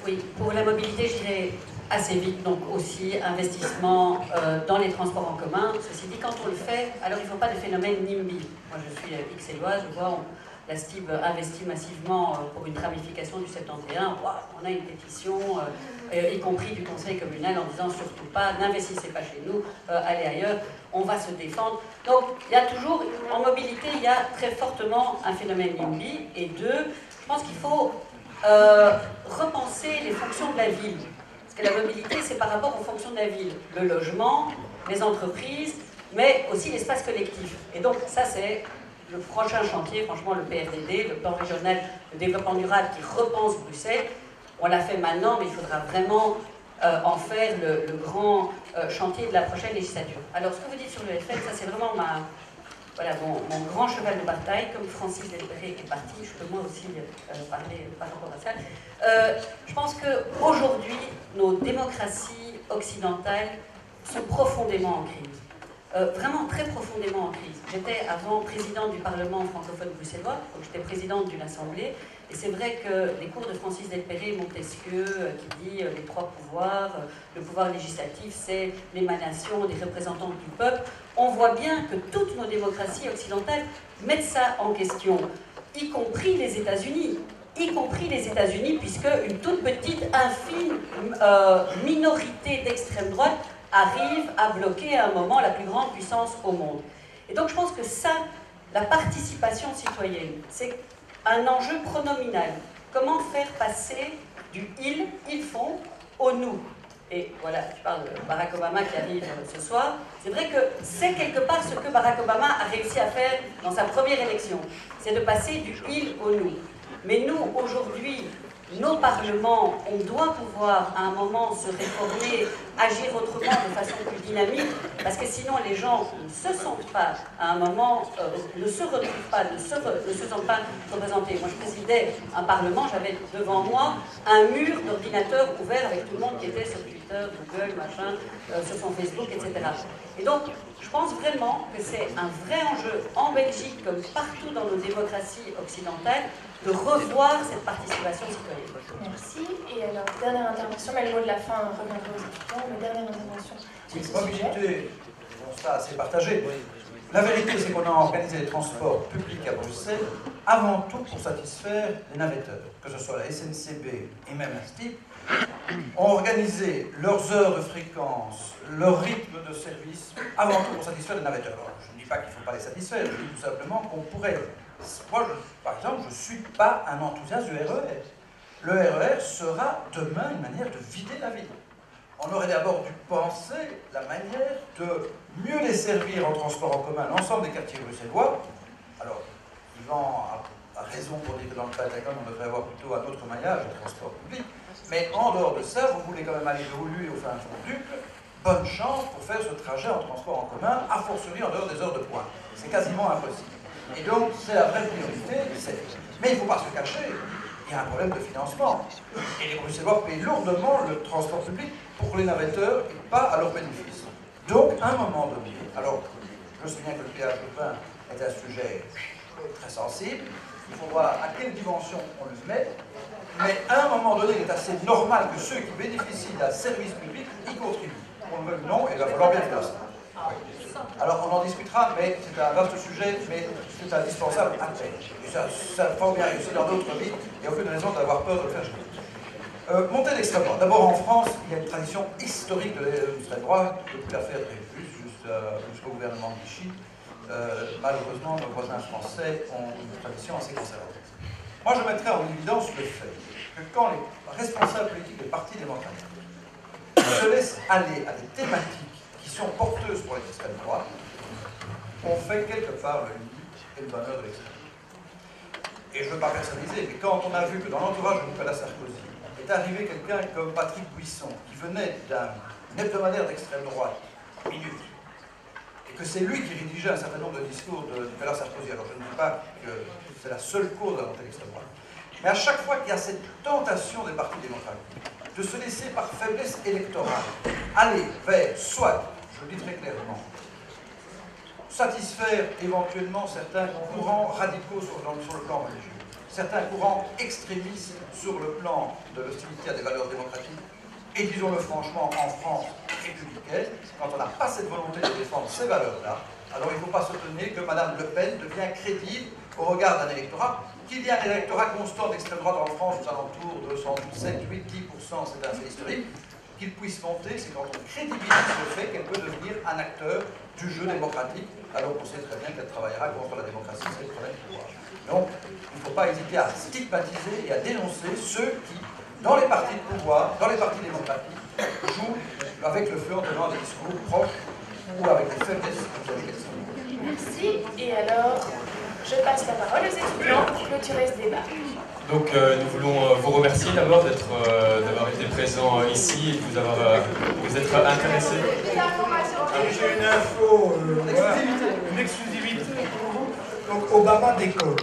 Oui, pour la mobilité, je dirais assez vite, donc aussi investissement dans les transports en commun. Ceci dit, quand on le fait, alors il ne faut pas de phénomène NIMBY. Moi, je suis ixelloise, je vois... La STIB investit massivement pour une ramification du 71. On a une pétition, y compris du conseil communal, en disant surtout pas, n'investissez pas chez nous, allez ailleurs, on va se défendre. Donc il y a toujours, en mobilité, il y a très fortement un phénomène NIMBY. Et 2, je pense qu'il faut repenser les fonctions de la ville. Parce que la mobilité, c'est par rapport aux fonctions de la ville. Le logement, les entreprises, mais aussi l'espace collectif. Et donc ça, c'est... le prochain chantier, franchement, le PRDD, le plan régional de développement durable qui repense Bruxelles, on l'a fait maintenant, mais il faudra vraiment en faire le grand chantier de la prochaine législature. Alors, ce que vous dites sur le FN, ça c'est vraiment mon grand cheval de bataille. Comme Francis Delperré est parti, je peux moi aussi parler par rapport à ça. Je pense qu'aujourd'hui, nos démocraties occidentales sont profondément en crise. Vraiment très profondément en crise. J'étais avant présidente du Parlement francophone bruxellois, donc j'étais présidente d'une assemblée, et c'est vrai que les cours de Francis Delperré, Montesquieu, qui dit les 3 pouvoirs, le pouvoir législatif, c'est l'émanation des représentants du peuple, on voit bien que toutes nos démocraties occidentales mettent ça en question, y compris les États-Unis. Puisque une toute petite, infime minorité d'extrême droite arrive à bloquer à un moment la plus grande puissance au monde. Et donc je pense que ça, la participation citoyenne, c'est un enjeu pronominal. Comment faire passer du ils font au nous. Et voilà, je parle de Barack Obama qui arrive ce soir. C'est vrai que c'est quelque part ce que Barack Obama a réussi à faire dans sa première élection. C'est de passer du il au nous. Mais nous, aujourd'hui, nos parlements, on doit pouvoir à un moment se réformer, agir autrement de façon plus dynamique, parce que sinon les gens ne se sentent pas, à un moment, ne se retrouvent pas, ne se sentent pas représentés. Moi je présidais un parlement, j'avais devant moi un mur d'ordinateurs ouvert avec tout le monde qui était sur Twitter, Google, machin, sur son Facebook, etc. Et donc, je pense vraiment que c'est un vrai enjeu en Belgique, comme partout dans nos démocraties occidentales, de revoir cette participation citoyenne. Merci. Et alors, dernière intervention, mais le mot de la fin reviendra aux étudiants, mais dernière intervention. Mobilité, bon, ça c'est partagé. La vérité, c'est qu'on a organisé les transports publics à Bruxelles avant tout pour satisfaire les navetteurs, que ce soit la SNCB et même la STIP, ont organisé leurs heures de fréquence, leur rythme de service, avant tout pour satisfaire les navetteurs. Alors, je ne dis pas qu'il ne faut pas les satisfaire, je dis tout simplement qu'on pourrait. Moi, par exemple, je ne suis pas un enthousiaste du RER. Le RER sera demain une manière de vider la ville. On aurait d'abord dû penser la manière de mieux les servir en transport en commun, l'ensemble des quartiers bruxellois. Alors, Yvan a raison pour dire que dans le Pentagone, on devrait avoir plutôt un autre maillage de transport public. Mais en dehors de ça, vous voulez quand même aller de Oulu au fin fond d'Uccle, bonne chance pour faire ce trajet en transport en commun, a fortiori en dehors des heures de pointe. C'est quasiment impossible. Et donc, c'est la vraie priorité. Mais il ne faut pas se cacher, il y a un problème de financement. Et les Bruxellois payent lourdement le transport public pour les navetteurs et pas à leur bénéfice. Donc, à un moment donné, alors, je sais bien que le péage de pain est un sujet très sensible, il faut voir à quelle dimension on le met, mais à un moment donné, il est assez normal que ceux qui bénéficient d'un service public y contribuent. On le veut ou non, et il va falloir bien financer. Alors on en discutera, mais c'est un vaste sujet, mais c'est indispensable à faire. Et ça faut bien réussir dans d'autres vies, il n'y a aucune raison d'avoir peur de le faire. Montée d'extrême droite. D'abord en France, il y a une tradition historique de l'extrême droite, depuis l'affaire Dreyfus jusqu'au gouvernement de Vichy. Malheureusement, nos voisins français ont une tradition assez conservatrice. Moi, je mettrais en évidence le fait que quand les responsables politiques des partis démocratiques se laissent aller à des thématiques qui sont porteuses pour l'extrême droite, on fait quelque part le lit et le bonheur de l'extrême droite. Et je ne veux pas personnaliser, mais quand on a vu que dans l'entourage de Nicolas Sarkozy est arrivé quelqu'un comme Patrick Buisson, qui venait d'un hebdomadaire d'extrême droite, Minute, et que c'est lui qui rédigeait un certain nombre de discours de Nicolas Sarkozy, alors je ne dis pas que c'est la seule cause de la montée de l'extrême droite, mais à chaque fois qu'il y a cette tentation des partis démocratiques de se laisser par faiblesse électorale aller vers soit, je le dis très clairement, satisfaire éventuellement certains courants radicaux sur le plan religieux, certains courants extrémistes sur le plan de l'hostilité à des valeurs démocratiques, et disons-le franchement, en France républicaine, quand on n'a pas cette volonté de défendre ces valeurs-là, alors il ne faut pas s'étonner que Mme Le Pen devient crédible au regard d'un électorat. Qu'il y ait un électorat constant d'extrême droite en France aux alentours de 7, 8, 10%, c'est un fait historique, qu'il puisse monter, c'est quand on crédibilise le fait qu'elle peut devenir un acteur du jeu démocratique, alors qu'on sait très bien qu'elle travaillera contre la démocratie, c'est le problème du pouvoir. Donc, il ne faut pas hésiter à stigmatiser et à dénoncer ceux qui, dans les partis de pouvoir, dans les partis démocratiques, jouent avec le feu en tenant des discours proches ou avec des faiblesses vis-à-vis. Merci. Et alors, je passe la parole aux étudiants pour clôturer ce débat. Donc nous voulons vous remercier d'abord d'avoir été présent ici et de vous être intéressé. J'ai une info, voilà, une exclusivité pour vous. Donc Obama décolle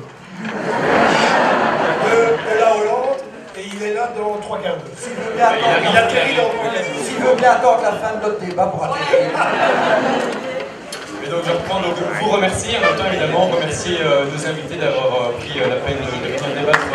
de la Hollande et il est là dans 3 quarts d'heure. Il atterrit dans 3 quarts d'heure. S'il veut bien attendre la fin de notre débat pour atterrir. Et donc je reprends, donc vous remercier, en même temps évidemment remercier nos invités d'avoir pris la peine de venir débattre.